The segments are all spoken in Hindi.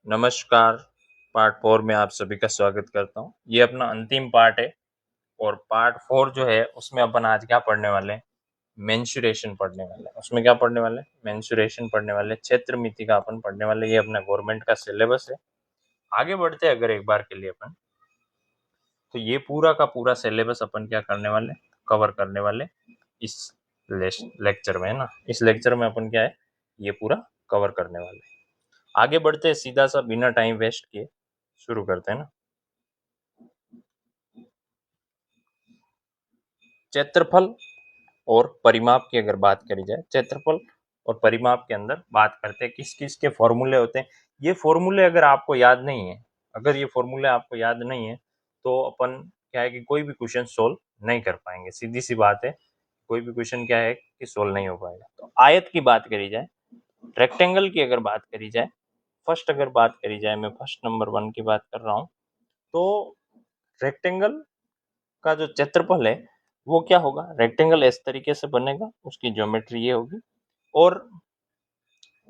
नमस्कार। पार्ट 4 में आप सभी का स्वागत करता हूँ। ये अपना अंतिम पार्ट है और पार्ट 4 जो है उसमें अपन आज क्या पढ़ने वाले हैं, मेंसुरेशन पढ़ने वाले हैं। उसमें क्या पढ़ने वाले हैं, मेंसुरेशन पढ़ने वाले, क्षेत्र मिति का अपन पढ़ने वाले। ये अपना गवर्नमेंट का सिलेबस है। आगे बढ़ते अगर एक बार के लिए अपन, तो ये पूरा का पूरा सिलेबस अपन क्या करने वाले, कवर करने वाले इस लेक्चर में, है ना। इस लेक्चर में अपन क्या है, ये पूरा कवर करने वाले। आगे बढ़ते हैं, सीधा सा बिना टाइम वेस्ट किए शुरू करते हैं ना। क्षेत्रफल और परिमाप की अगर बात करी जाए, क्षेत्रफल और परिमाप के अंदर बात करते हैं किस किस के फॉर्मूले होते हैं। ये फॉर्मूले अगर आपको याद नहीं है, तो अपन क्या है कि कोई भी क्वेश्चन सोल्व नहीं कर पाएंगे। सीधी सी बात है, कोई भी क्वेश्चन क्या है कि सोल्व नहीं हो पाएगा। तो आयत की बात करी जाए, रेक्टेंगल की अगर बात करी जाए, फर्स्ट अगर बात करी जाए, मैं फर्स्ट नंबर 1 की बात कर रहा हूँ। तो रेक्टेंगल का जो क्षेत्रफल है वो क्या होगा, रेक्टेंगल इस तरीके से बनेगा, उसकी ज्योमेट्री ये होगी, और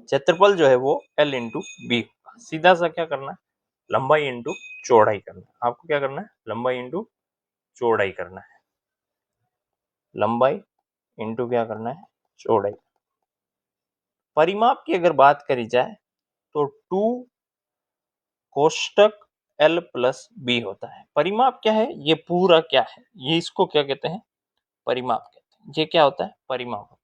क्षेत्रफल जो है वो L इंटू बी होगा। सीधा सा क्या करना है, लंबाई इंटू चौड़ाई करना है। आपको क्या करना है, लंबाई इंटू चौड़ाई करना है। लंबाई इंटू क्या करना है, चौड़ाई। परिमाप की अगर बात करी जाए तो 2 कोष्टक L प्लस बी होता है। परिमाप क्या है, ये पूरा क्या है, ये इसको क्या कहते हैं, परिमाप कहते हैं। ये क्या होता है, परिमाप होता है।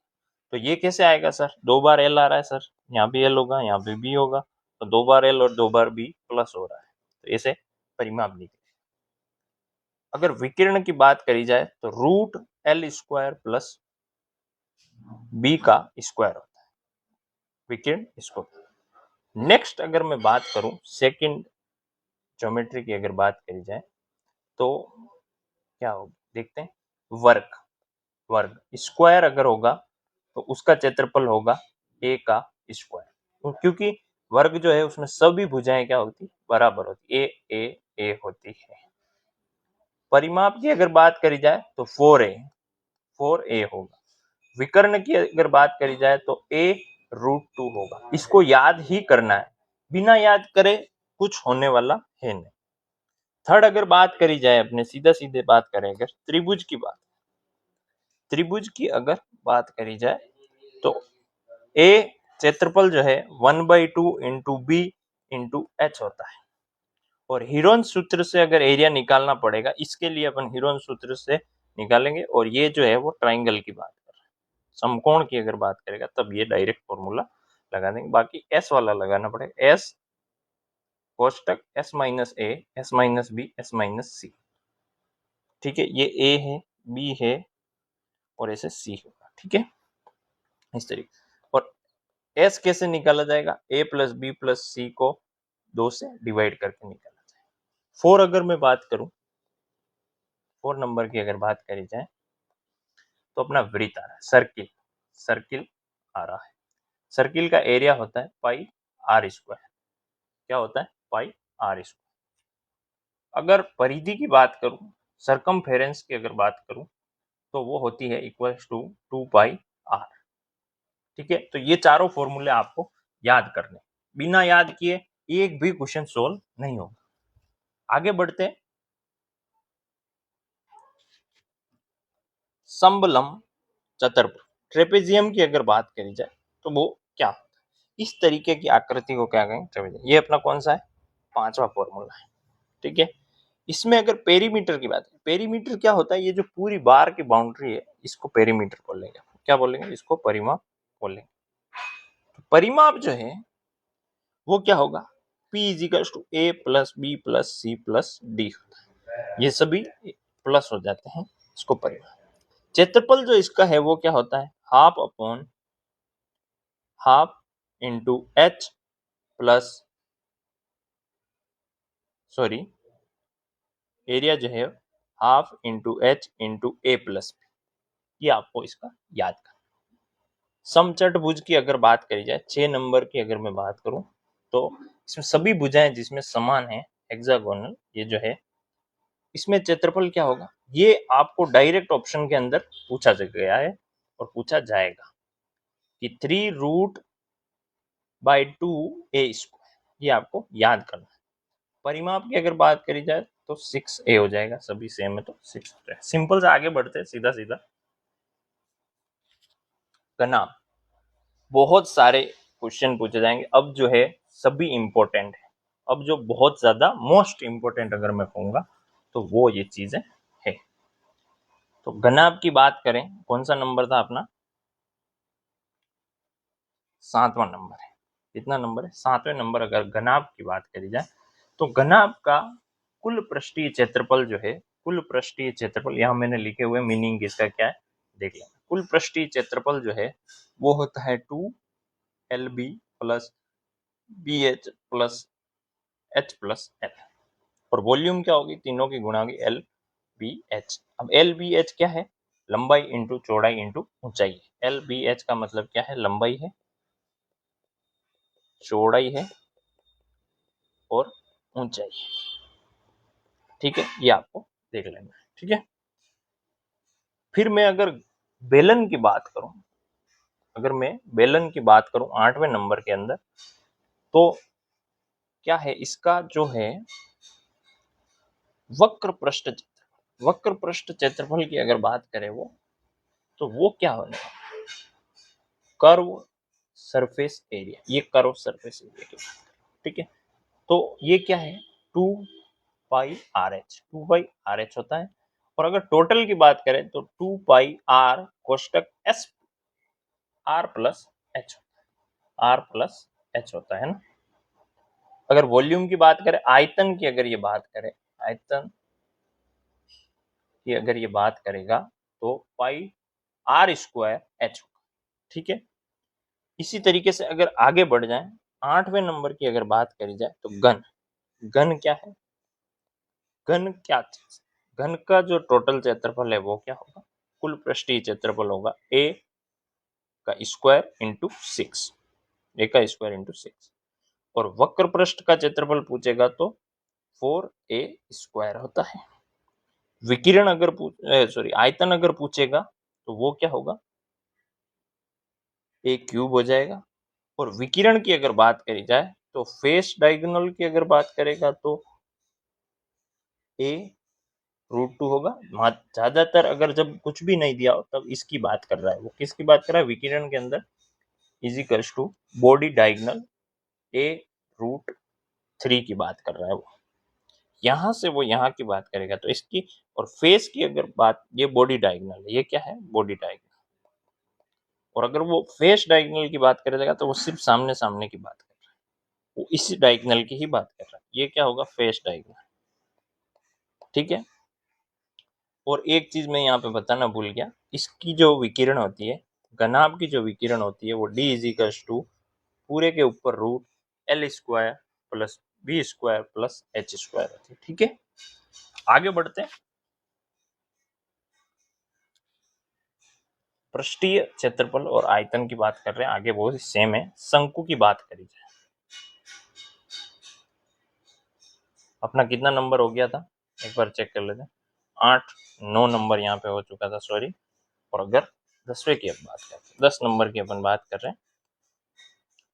तो ये कैसे आएगा सर, 2 बार L आ रहा है सर, यहाँ भी L होगा, यहाँ भी B होगा, तो 2 बार L और 2 बार B प्लस हो रहा है, तो ऐसे परिमाप लिखे। अगर विकिरण की बात करी जाए तो root L square plus B का स्क्वायर होता है, विकिरण इसको। नेक्स्ट अगर मैं बात करूं सेकंड ज्योमेट्री की अगर बात करी जाए तो क्या होगा, देखते हैं। वर्ग, वर्ग स्क्वायर अगर होगा तो उसका क्षेत्रफल होगा A का स्क्वायर, क्योंकि वर्ग जो है उसमें सभी भुजाएं क्या होती, बराबर होती, ए होती है। परिमाप की अगर बात करी जाए तो 4a होगा। विकर्ण की अगर बात करी जाए तो a√2 होगा। इसको याद ही करना है, बिना याद करे कुछ होने वाला है नहीं। थर्ड अगर बात करी जाए, अपने सीधा सीधे बात करें अगर त्रिभुज की बात, त्रिभुज की अगर बात करी जाए तो ए क्षेत्रफल जो है 1/2 इंटू बी इंटू एच होता है। और हीरोन सूत्र से अगर एरिया निकालना पड़ेगा, इसके लिए अपन हीरोन सूत्र से निकालेंगे। और ये जो है वो ट्राइंगल की बात कर रहे हैं, समकोण की अगर बात करेगा तब ये डायरेक्ट फॉर्मूला लगा देंगे। बाकी एस वाला लगाना पड़ेगा, एस कोष्टक S minus A, S minus B, S minus C. ठीक है, ये ए है, बी है और ऐसे सी होगा। ठीक है, इस तरीके। और एस कैसे निकाला जाएगा, ए प्लस बी प्लस सी को 2 से डिवाइड करके निकाला जाएगा। 4 अगर मैं बात करूं, 4 नंबर की अगर बात करी जाए तो अपना वृत्त आ रहा है, सर्किल, सर्किल आ रहा है। सर्किल का एरिया होता है पाई आर स्क्वायर। क्या होता है, पाई आर स्क्वायर। अगर परिधि की बात करूं, सरकमफेरेंस की अगर बात करूं, तो वो होती है इक्वल टू 2 पाई आर। ठीक है, तो ये चारों फॉर्मूले आपको याद करने, बिना याद किए एक भी क्वेश्चन सोल्व नहीं होगा। आगे बढ़ते हैं, समबलम चतुर्भुज ट्रेपेजियम की अगर बात करी जाए तो वो क्या होता है, इस तरीके की आकृति को क्या कहेंगे, ट्रेपेजियम। ये अपना कौन सा है, 5वां फॉर्मूला है। ठीक है, इसमें अगर पेरीमीटर की बात है, पेरीमीटर क्या होता है, ये जो पूरी बार की बाउंड्री है इसको पेरीमीटर बोलेंगे। क्या बोलेंगे, इसको परिमाप बोलेंगे। तो परिमाप जो है वो क्या होगा, P equals to A plus B plus C plus D होता है। ये सभी प्लस हो जाते हैं, इसको परिमाप। क्षेत्रफल जो इसका है वो क्या होता है, half upon half into H plus, sorry, area जो है हाफ इंटू एच इंटू ए प्लस बी। ये आपको इसका याद करना। समचतुर्भुज की अगर बात करी जाए, 6 नंबर की अगर मैं बात करूं, तो इसमें सभी भुजाएं जिसमें समान है, हेक्सागोनल, ये जो है इसमें क्षेत्रफल क्या होगा, ये आपको डायरेक्ट ऑप्शन के अंदर पूछा गया है और पूछा जाएगा कि 3√/2 a स्क्वायर। ये आपको याद करना है। परिमाप की अगर बात करी जाए तो 6a हो जाएगा, सभी सेम है तो 6 हो जाएगा। सिंपल से आगे बढ़ते हैं सीधा सीधा। घनाभ, बहुत सारे क्वेश्चन पूछे जाएंगे अब जो है, सभी इंपॉर्टेंट है। अब जो बहुत ज्यादा मोस्ट इंपॉर्टेंट अगर मैं कहूंगा तो वो ये चीजें है। तो घनाभ की बात करें, कौन सा नंबर था अपना? 7वां नंबर है। कितना नंबर है? 7वें नंबर। अगर घनाभ की बात करी जाए तो घनाभ का कुल पृष्ठीय क्षेत्रफल जो है, कुल पृष्ठीय क्षेत्रफल यहाँ मैंने लिखे हुए, मीनिंग इसका क्या है देख लें। कुल पृष्ठीय क्षेत्रफल जो है वो होता है 2LB plus BH plus H plus L, और वॉल्यूम क्या होगी? तीनों की गुणा होगी LBH। अब LBH क्या है? लंबाई इंटू चौड़ाई इंटू ऊंचाई है। LBH का मतलब क्या है? लंबाई है, चौड़ाई है और ऊंचाई है। ठीक है, ये आपको देख लेना है। ठीक है, फिर मैं अगर बेलन की बात करूं, अगर मैं बेलन की बात करूं 8वें नंबर के अंदर, तो क्या है इसका जो है वक्र पृष्ठ क्षेत्रफल। वक्र पृष्ठ क्षेत्रफल की अगर बात करें वो, तो वो क्या होने वाला? Curve surface area. ये कर्व सरफेस एरिया की बात करें। ठीक है, तो ये क्या है? 2πRH, 2πRH होता है। और अगर टोटल की बात करें तो 2πR कोष्टक S R plus H, R plus H होता है ना। अगर वॉल्यूम की बात करें, आयतन की अगर ये बात करें, आयतन की अगर ये बात करेगा तो πR² H होगा। ठीक है, इसी तरीके से अगर आगे बढ़ जाए, 8वें नंबर की अगर बात करी जाए तो घन। घन क्या है? घन क्या चीज? घन का जो टोटल क्षेत्रफल है वो क्या होगा? कुल पृष्ठीय क्षेत्रफल होगा A का स्क्वायर इंटू 6, A का स्क्वायर इंटू 6। और वक्र पृष्ठ का क्षेत्रफल पूछेगा तो 4A² होता है। विकिरण अगर सॉरी आयतन अगर पूछेगा तो वो क्या होगा? A³ हो जाएगा। और विकिरण की अगर बात करी जाए तो फेस डायगोनल की अगर बात करेगा तो A√2 होगा। ज्यादातर अगर जब कुछ भी नहीं दिया हो तब इसकी बात कर रहा है। वो किसकी बात कर रहा है? विकिरण के अंदर equals to body diagonal A√3 की बात कर रहा है वो। यहां से वो यहाँ की बात करेगा तो इसकी, और फेस की अगर बात, ये बॉडी डायगोनल है, ये क्या है? Body diagonal. और अगर वो फेस डायगोनल की बात करेगा तो वो सिर्फ सामने सामने की बात कर रहा है, वो इस डायगोनल की ही बात कर रहा है। ये क्या होगा? Face diagonal. ठीक है, और एक चीज मैं यहाँ पे बताना भूल गया, इसकी जो विकिरण होती है, घनाभ की जो विकिरण होती है वो D= पूरे के ऊपर √L² plus B² plus H² होती है। ठीक है, आगे बढ़ते हैं। पृष्ठीय क्षेत्रफल और आयतन की बात कर रहे हैं, आगे बहुत सेम है। शंकु की बात करी जाए, अपना कितना नंबर हो गया था एक बार चेक कर लेते हैं। 8-9 नंबर यहाँ पे हो चुका था, सॉरी। और अगर 10वें की अब बात करते हैं, 10 नंबर की अपन बात कर रहे हैं,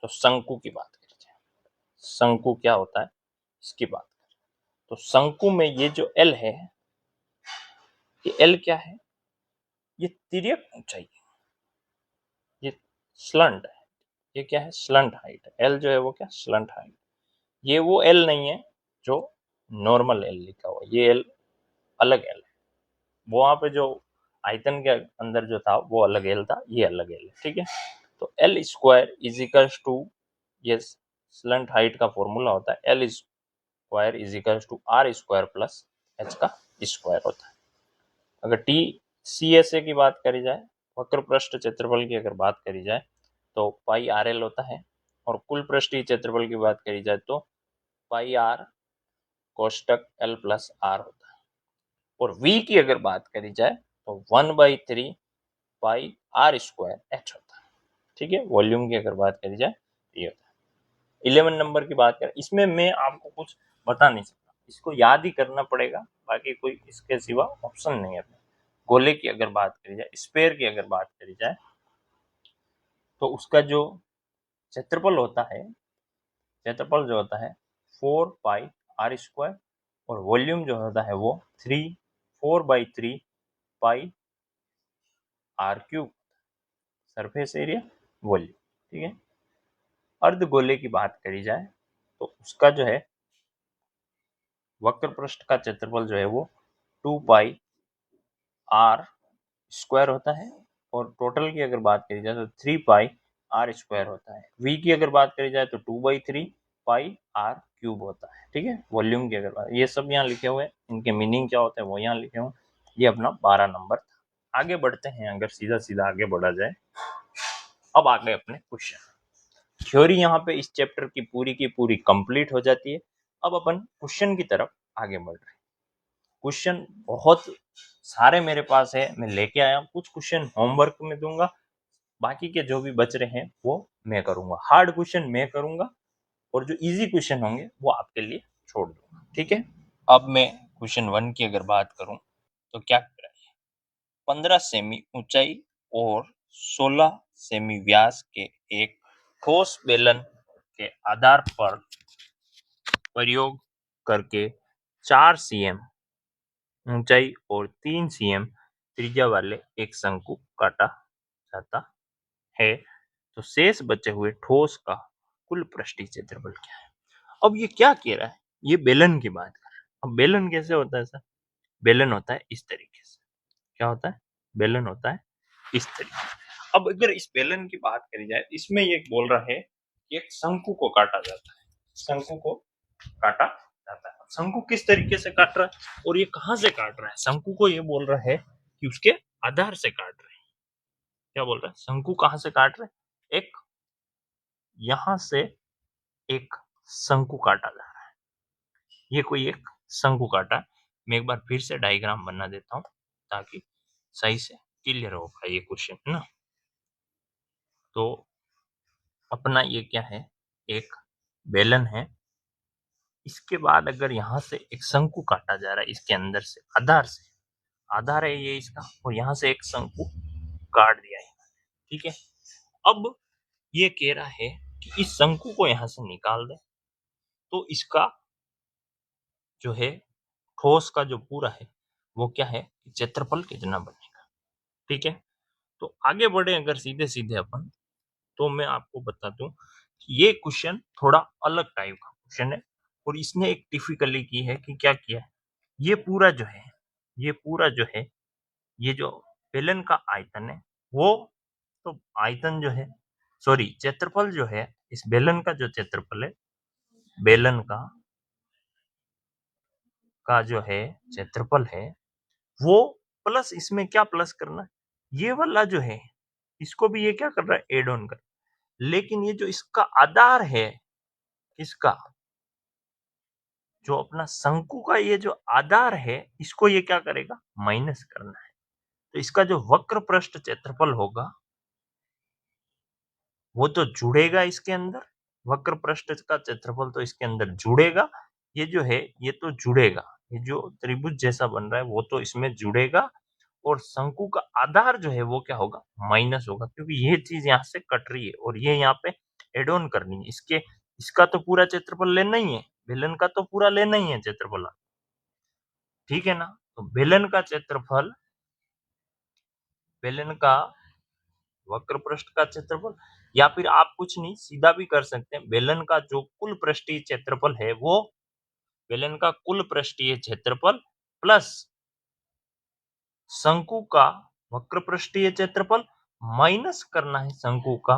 तो शंकु की बात करी जाए। शंकु क्या होता है इसकी बात करें तो शंकु में ये जो L है, ये L क्या है? ये तिर्यक ऊंचाई है, ये स्लंट है। ये क्या है? स्लंट हाइट है। L जो है वो क्या? Slant height. ये वो L नहीं है जो नॉर्मल L लिखा हुआ, ये L अलग L है। वो वहां पे जो आयतन के अंदर जो था वो अलग L था, ये अलग L है। ठीक है, तो L²= ये स्लंट हाइट का फॉर्मूला होता है, L² = R² प्लस H का स्क्वायर होता है। अगर TCSA की बात करी जाए, वक्र पृष्ठ क्षेत्रफल की अगर बात करी जाए तो πRL होता है। और कुल पृष्ठीय क्षेत्रफल की बात करी जाए तो πR कोष्टक L प्लस R होता है। और V की अगर बात करी जाए तो 1/3 πR² H होता है। ठीक है, वॉल्यूम की अगर बात करी जाए ये होता है। 11 नंबर की बात करें, इसमें मैं आपको कुछ बता नहीं सकता, इसको याद ही करना पड़ेगा, बाकी कोई इसके सिवा ऑप्शन नहीं है। गोले की अगर बात करी जाए, स्पेयर की अगर बात करी जाए, तो उसका जो क्षेत्रफल होता है क्षेत्रफल जो होता है 4πr² और वॉल्यूम जो होता है वो 4/3πr³, सरफेस एरिया वॉल्यूम। ठीक है, अर्धगोले की बात करी जाए तो उसका जो है वक्र पृष्ठ का क्षेत्रफल जो है वो 2πr² होता है और टोटल की अगर बात करी जाए तो 3πr² होता है। v की अगर बात करी जाए तो 2/3πr³ होता है। ठीक है, वॉल्यूम की अगर बात, ये सब यहाँ लिखे हुए हैं, इनके मीनिंग क्या होते हैं वो यहाँ लिखे हुए। ये अपना 12 नंबर था। आगे बढ़ते हैं, अगर सीधा सीधा आगे बढ़ा जाए। अब आगे अपने क्वेश्चन, थ्योरी यहाँ पे इस चैप्टर की पूरी कंप्लीट हो जाती है। अब अपन क्वेश्चन की तरफ आगे बढ़ रहे हैं। क्वेश्चन बहुत सारे मेरे पास है, मैं लेके आया हूँ। कुछ क्वेश्चन होमवर्क में दूंगा, बाकी के जो भी बच रहे हैं वो मैं करूंगा। हार्ड क्वेश्चन मैं करूंगा और जो इजी क्वेश्चन होंगे वो आपके लिए छोड़ दूंगा। ठीक है, अब मैं क्वेश्चन 1 की अगर बात करूं तो क्या कह रहा है, 15 सेमी ऊंचाई और 16 सेमी व्यास के एक ठोस बेलन के आधार पर प्रयोग करके 4 cm ऊंचाई और 3 cm त्रिज्या वाले एक शंकु काटा जाता है, तो शेष बचे हुए ठोस का कुल पृष्ठीय क्षेत्रफल क्या है। अब ये क्या कह रहा है, ये बेलन की बात कर रहा है। अब बेलन कैसे होता है सर, बेलन होता है इस तरीके से। क्या होता है, बेलन होता है इस तरीके से। अब अगर इस बेलन की बात करी जाए, इसमें ये बोल रहा है कि एक शंकु को काटा जाता है, शंकु को काटा जाता है। शंकु किस तरीके से काट रहा है और ये कहां से काट रहा है, शंकु को ये बोल रहा है कि उसके आधार से काट रहे हैं। क्या बोल रहा है, शंकु कहां से काट रहे हैं, एक यहां से एक शंकु काटा जा रहा है। ये कोई एक शंकु काटा। मैं एक बार फिर से डायग्राम बना देता हूं ताकि सही से क्लियर हो पाए ये क्वेश्चन, है ना। तो अपना ये क्या है, एक बेलन है, इसके बाद अगर यहाँ से एक शंकु काटा जा रहा है, इसके अंदर से आधार से, आधार है ये इसका, और यहाँ से एक शंकु काट दिया है। ठीक है, अब ये कह रहा है कि इस शंकु को यहाँ से निकाल दे तो इसका जो है ठोस का जो पूरा है वो क्या है, क्षेत्रफल कितना बनेगा। ठीक है, तो आगे बढ़े अगर सीधे सीधे अपन, तो मैं आपको बता दूं कि ये क्वेश्चन थोड़ा अलग टाइप का क्वेश्चन है और इसने एक डिफिकल्टी की है कि क्या किया है, ये पूरा जो है, ये पूरा जो है, ये जो बेलन का आयतन है वो, तो आयतन जो है, सॉरी क्षेत्रफल जो है, इस बेलन का जो क्षेत्रफल है, बेलन का जो है क्षेत्रफल है वो, प्लस इसमें क्या प्लस करना है, ये वाला जो है इसको भी ये क्या कर रहा है, एड ऑन कर। लेकिन ये जो इसका आधार है, इसका जो अपना शंकु का ये जो आधार है, इसको ये क्या करेगा, माइनस करना है। तो इसका जो वक्र पृष्ठ क्षेत्रफल होगा वो तो जुड़ेगा इसके अंदर, वक्र पृष्ठ का क्षेत्रफल तो इसके अंदर जुड़ेगा। ये जो है ये तो जुड़ेगा, ये जो त्रिभुज जैसा बन रहा है वो तो इसमें जुड़ेगा, और शंकु का आधार जो है वो क्या होगा, माइनस होगा, क्योंकि ये चीज यहाँ से कट रही है और ये यहाँ पे एड ऑन करनी है। इसके, इसका तो पूरा क्षेत्रफल लेना ही है, बेलन का तो पूरा लेना ही है क्षेत्रफल। ठीक है ना, तो बेलन का क्षेत्रफल, बेलन का वक्र पृष्ठ का क्षेत्रफल, या फिर आप कुछ नहीं सीधा भी कर सकते हैं, बेलन का जो कुल पृष्ठीय क्षेत्रफल है वो, बेलन का कुल पृष्ठीय क्षेत्रफल प्लस शंकु का वक्र पृष्ठीय क्षेत्रफल माइनस करना है शंकु का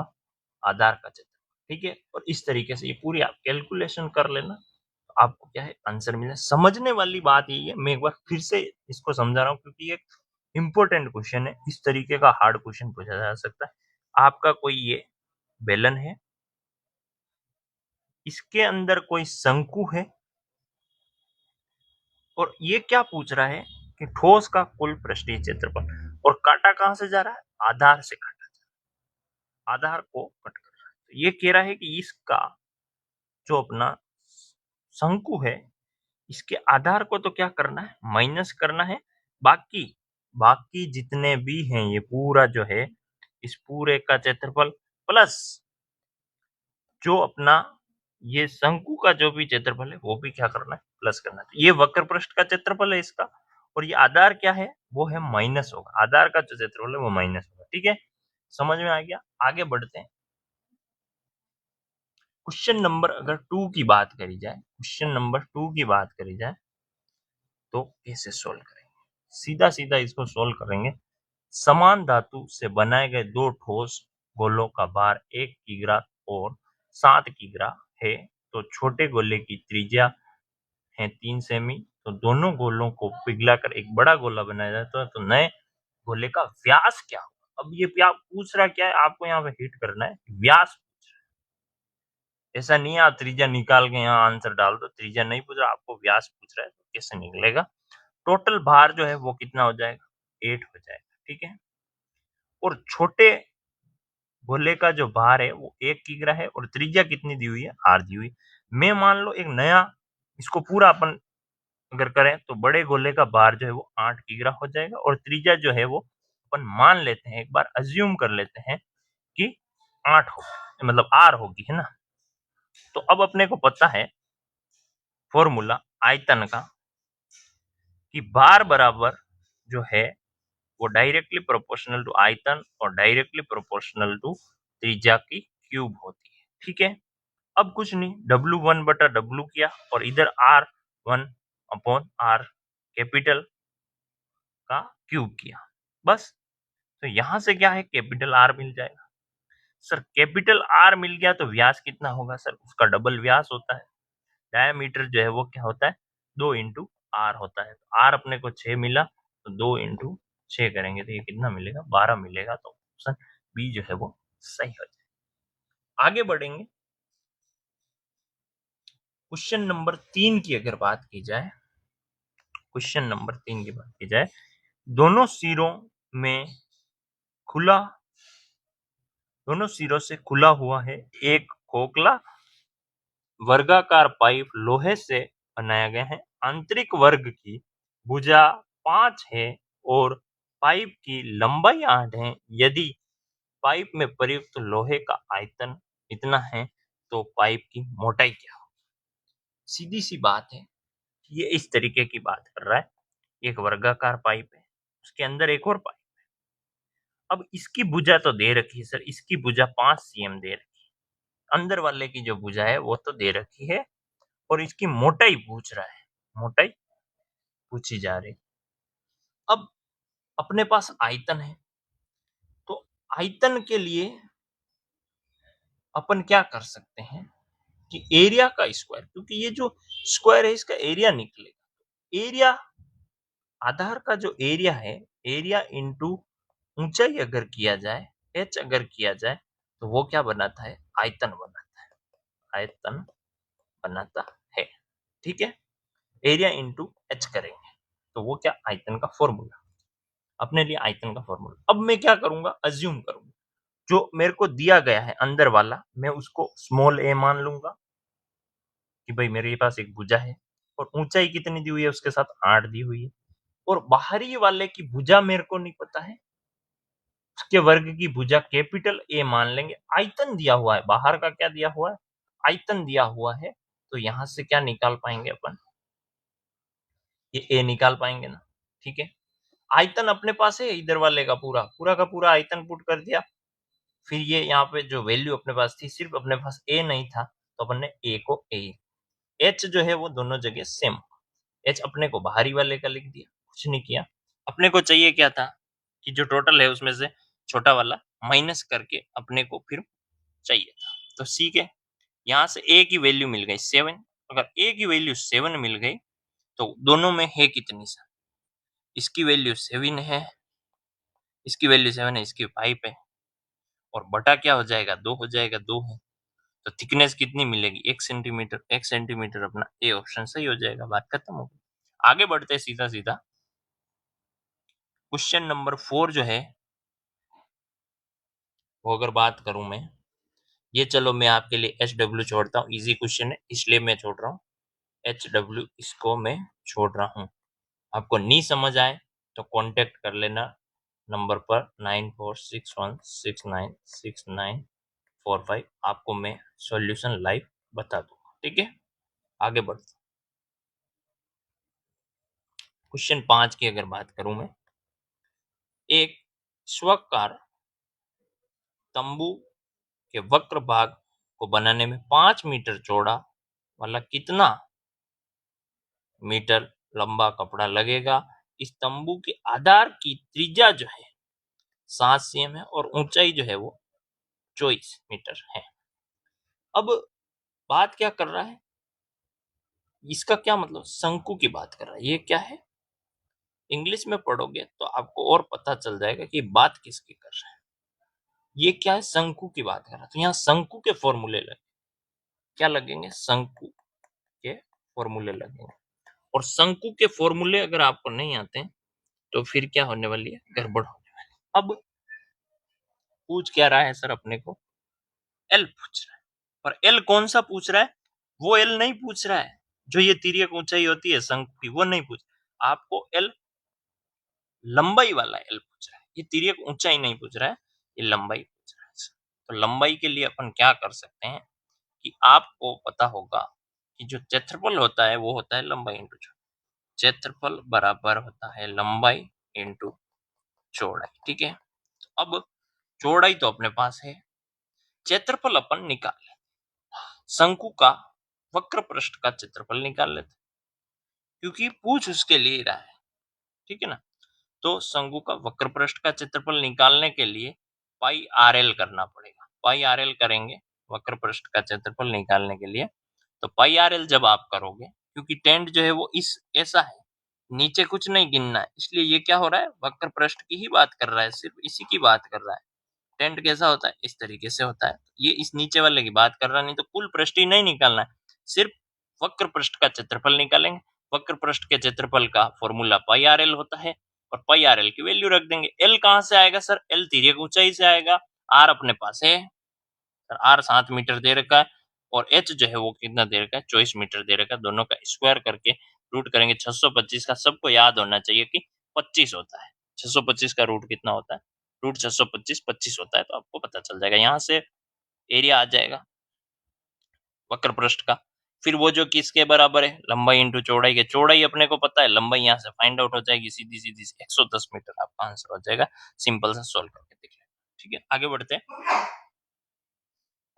आधार का क्षेत्रफल। ठीक है, और इस तरीके से ये पूरी आप कैलकुलेशन कर लेना, तो आपको क्या है, आंसर मिले। समझने वाली बात यही है, मैं एक बार फिर से इसको समझा रहा हूँ क्योंकि एक इंपॉर्टेंट क्वेश्चन है। इस तरीके का हार्ड क्वेश्चन पूछा जा सकता है। आपका कोई ये बेलन है, इसके अंदर कोई शंकु है, और ये क्या पूछ रहा है कि ठोस का कुल पृष्ठीय क्षेत्रफल, और काटा कहां से जा रहा है, आधार से काटा जा रहा है, आधार को कट कर रहा है। तो ये कह रहा है कि इसका जो अपना शंकु है, इसके आधार को तो क्या करना है, माइनस करना है। बाकी बाकी जितने भी हैं ये पूरा जो है, इस पूरे का क्षेत्रफल प्लस जो अपना ये शंकु का जो भी क्षेत्रफल है वो भी क्या करना है, प्लस करना है। तो ये वक्र पृष्ठ का क्षेत्रफल है इसका, और ये आधार क्या है, वो है माइनस होगा, आधार का जो क्षेत्रफल है वो माइनस होगा। ठीक है, समझ में आ गया। आगे बढ़ते हैं। क्वेश्चन नंबर अगर 2 की बात करी जाए, क्वेश्चन नंबर 2 की बात करी जाए तो कैसे सोल्व करेंगे, सीधा सीधा इसको सोल्व करेंगे। समान धातु से बनाए गए दो ठोस गोलों का भार 1 किग्रा और 7 किग्रा है, तो छोटे गोले की त्रिज्या है 3 सेमी, तो दोनों गोलों को पिघलाकर एक बड़ा गोला बनाया जाता है, तो नए गोले का व्यास क्या होगा। अब ये पूछ रहा क्या है, आपको यहाँ पे हिट करना है, व्यास। ऐसा नहीं है आप त्रिज्या निकाल के यहाँ आंसर डाल दो, त्रिज्या नहीं पूछ रहा, आपको व्यास पूछ रहा है, तो कैसे निकलेगा। टोटल भार जो है वो कितना हो जाएगा, 8 हो जाएगा। ठीक है, और छोटे गोले का जो भार है वो 1 किग्रा है, और त्रिज्या कितनी दी हुई है, आर दी हुई। मैं मान लो एक नया, इसको पूरा अपन अगर करें तो बड़े गोले का भार जो है वो 8 किग्रा हो जाएगा, और त्रिज्या जो है वो अपन मान लेते हैं, एक बार अज्यूम कर लेते हैं कि 8 हो, मतलब आर होगी, है ना। तो अब अपने को पता है फॉर्मूला आयतन का, कि भार बराबर जो है वो डायरेक्टली प्रोपोर्शनल टू आयतन और डायरेक्टली प्रोपोर्शनल टू त्रिज्या की क्यूब होती है। ठीक है, अब कुछ नहीं, W1 बटा W किया, और इधर R1 अपॉन R कैपिटल का क्यूब किया, बस। तो यहां से क्या है, कैपिटल R मिल जाएगा। सर कैपिटल R मिल गया तो व्यास कितना होगा, सर उसका डबल व्यास होता है। डायमीटर जो है वो क्या होता है, 2 इंटू आर होता है। तो आर अपने को 6 मिला, तो 2 इंटू 6 करेंगे तो ये कितना मिलेगा, 12 मिलेगा। तो ऑप्शन बी जो है वो सही हो जाए। आगे बढ़ेंगे। क्वेश्चन नंबर 3 की अगर बात की जाए, क्वेश्चन नंबर 3 की बात की जाए, दोनों सिरों में खुला, दोनों सिरों से खुला हुआ है एक खोखला वर्गाकार पाइप लोहे से बनाया गया है। आंतरिक वर्ग की भुजा 5 है और पाइप की लंबाई 8 है। यदि पाइप में प्रयुक्त लोहे का आयतन इतना है तो पाइप की मोटाई क्या हो। सीधी सी बात है, ये इस तरीके की बात कर रहा है। एक वर्गाकार पाइप है, उसके अंदर एक और पाइप। अब इसकी भुजा तो दे रखी है सर, इसकी भुजा 5 cm दे रखी है, अंदर वाले की जो भुजा है वो तो दे रखी है, और इसकी मोटाई पूछ रहा है, मोटाई पूछी जा रही। अब अपने पास आयतन है, तो आयतन के लिए अपन क्या कर सकते हैं कि एरिया का स्क्वायर, क्योंकि ये जो स्क्वायर है इसका एरिया निकलेगा। एरिया, आधार का जो एरिया है, एरिया इंटू ऊंचाई अगर किया जाए, एच अगर किया जाए, तो वो क्या बनाता है, आयतन बनाता है, आयतन बनाता है। ठीक है, एरिया इंटू एच करेंगे तो वो क्या, आयतन का फॉर्मूला, अपने लिए आयतन का फॉर्मूला। अब मैं क्या करूंगा, अज्यूम करूंगा जो मेरे को दिया गया है अंदर वाला, मैं उसको स्मॉल ए मान लूंगा कि भाई मेरे पास एक भुजा है, और ऊंचाई कितनी दी हुई है, उसके साथ 8 दी हुई है, और बाहरी वाले की भुजा मेरे को नहीं पता है, उसके वर्ग की भुजा कैपिटल ए मान लेंगे। आयतन दिया हुआ है, बाहर का क्या दिया हुआ है, आयतन दिया हुआ है, तो यहां से क्या निकाल पाएंगे अपन, ये ए निकाल पाएंगे ना। ठीक है, आयतन अपने पास है, इधर वाले का पूरा पूरा का पूरा आयतन पुट कर दिया। फिर ये यहाँ पे जो वैल्यू अपने पास थी, सिर्फ अपने पास ए नहीं था, तो अपन ने ए को ए, एच जो है वो दोनों जगह सेम, एच अपने को बाहरी वाले का लिख दिया, कुछ नहीं किया। अपने को चाहिए क्या था कि जो टोटल है उसमें से छोटा वाला माइनस करके अपने को फिर चाहिए था। तो सी के यहाँ से ए की वैल्यू मिल गई 7, अगर ए की वैल्यू 7 मिल गई तो दोनों में है कितनी सा, इसकी वैल्यू 7 है, इसकी वैल्यू 7 है, इसकी 5 है, और बटा क्या हो जाएगा, 2 हो जाएगा, 2 है। तो थिकनेस कितनी मिलेगी, 1 सेंटीमीटर, 1 सेंटीमीटर अपना ए ऑप्शन सही हो जाएगा, बात खत्म हो गई। आगे बढ़ते हैं सीधा सीधा। क्वेश्चन नंबर 4 जो है वो अगर बात करूं मैं, ये चलो मैं आपके लिए एच डब्ल्यू छोड़ता हूँ, इजी क्वेश्चन है इसलिए मैं छोड़ रहा हूँ, एच डब्ल्यू इसको मैं छोड़ रहा हूँ। आपको नहीं समझ आए तो कांटेक्ट कर लेना नंबर पर 9461696945, आपको मैं सॉल्यूशन लाइव बता दूंगा। ठीक है, आगे बढ़ते। क्वेश्चन 5 की अगर बात करूं मैं, एक स्वर्गाकार तंबू के वक्र भाग को बनाने में 5 मीटर चौड़ा वाला कितना मीटर लंबा कपड़ा लगेगा? इस तंबू के आधार की त्रिज्या जो है 7 cm है और ऊंचाई जो है वो 24 मीटर है। अब बात क्या कर रहा है, इसका क्या मतलब, शंकु की बात कर रहा है। ये क्या है, इंग्लिश में पढ़ोगे तो आपको और पता चल जाएगा कि बात किसकी कर रहा है। ये क्या है, शंकु की बात कर रहा है। तो यहाँ शंकु के फॉर्मूले लगे, क्या लगेंगे, शंकु के फॉर्मूले लगेंगे। और शंकु के फॉर्मूले अगर आपको नहीं आते हैं तो फिर क्या होने वाली है, गड़बड़ होने वाली है। अब पूछ क्या रहा है सर अपने को, एल पूछ रहा है। पर एल कौन सा पूछ रहा है, वो एल नहीं पूछ रहा है जो ये तिर्यक ऊंचाई होती है शंकु की, वो नहीं पूछ, आपको एल लंबाई वाला एल पूछ रहा है। ये तिर्यक ऊंचाई नहीं पूछ रहा है, ये लंबाई पूछ रहा है। तो लंबाई के लिए अपन क्या कर सकते हैं कि आपको पता होगा कि जो क्षेत्रफल होता है वो होता है लंबाई इंटू चौड़ाई। क्षेत्रफल बराबर होता है लंबाई इंटू चौड़ाई। ठीक है, अब चौड़ाई तो अपने पास है, क्षेत्रफल अपन निकाल ले, शंकु का वक्र पृष्ठ का क्षेत्रफल निकाल लेते, क्योंकि पूछ उसके लिए ही रहा है। ठीक है ना, तो शंकु का वक्र पृष्ठ का क्षेत्रफल निकालने के लिए पाई आर एल करना पड़ेगा। पाई आर एल करेंगे वक्र पृष्ठ का क्षेत्रफल निकालने के लिए। तो पाई आर एल जब आप करोगे, क्योंकि टेंट जो है वो इस ऐसा है, नीचे कुछ नहीं गिनना है, इसलिए ये क्या हो रहा है, वक्र पृष्ठ की ही बात कर रहा है, सिर्फ इसी की बात कर रहा है। टेंट कैसा होता है, इस तरीके से होता है। ये इस नीचे वाले की बात कर रहा है, नहीं तो कुल पृष्ठ ही नहीं निकालना है, सिर्फ वक्र पृष्ठ का क्षेत्रफल निकालेंगे। वक्र पृष्ठ के क्षेत्रफल का फॉर्मूला पाई आर एल होता है, और पाई आर एल की वैल्यू रख देंगे। एल कहां से आएगा सर, एल तिर्यक ऊंचाई से आएगा। आर अपने पास है, आर 7 मीटर दे रखा है, और एच जो है वो कितना दे रखा है, 24 मीटर दे रखा है। दोनों का स्क्वायर करके रूट करेंगे 625 का। सबको याद होना चाहिए कि 25 होता है, 625 का रूट कितना होता है, रूट 625 25 होता है। तो आपको पता चल जाएगा, यहाँ से एरिया आ जाएगा वक्र पृष्ठ का। फिर वो जो किसके बराबर है, लंबाई इंटू चौड़ाई के। चौड़ाई अपने को पता है, लंबाई यहाँ से फाइंड आउट हो जाएगी, सीधी सीधी 110 मीटर आपका आंसर हो जाएगा। सिंपल सा सोल्व करके देख लें। ठीक है, आगे बढ़ते हैं।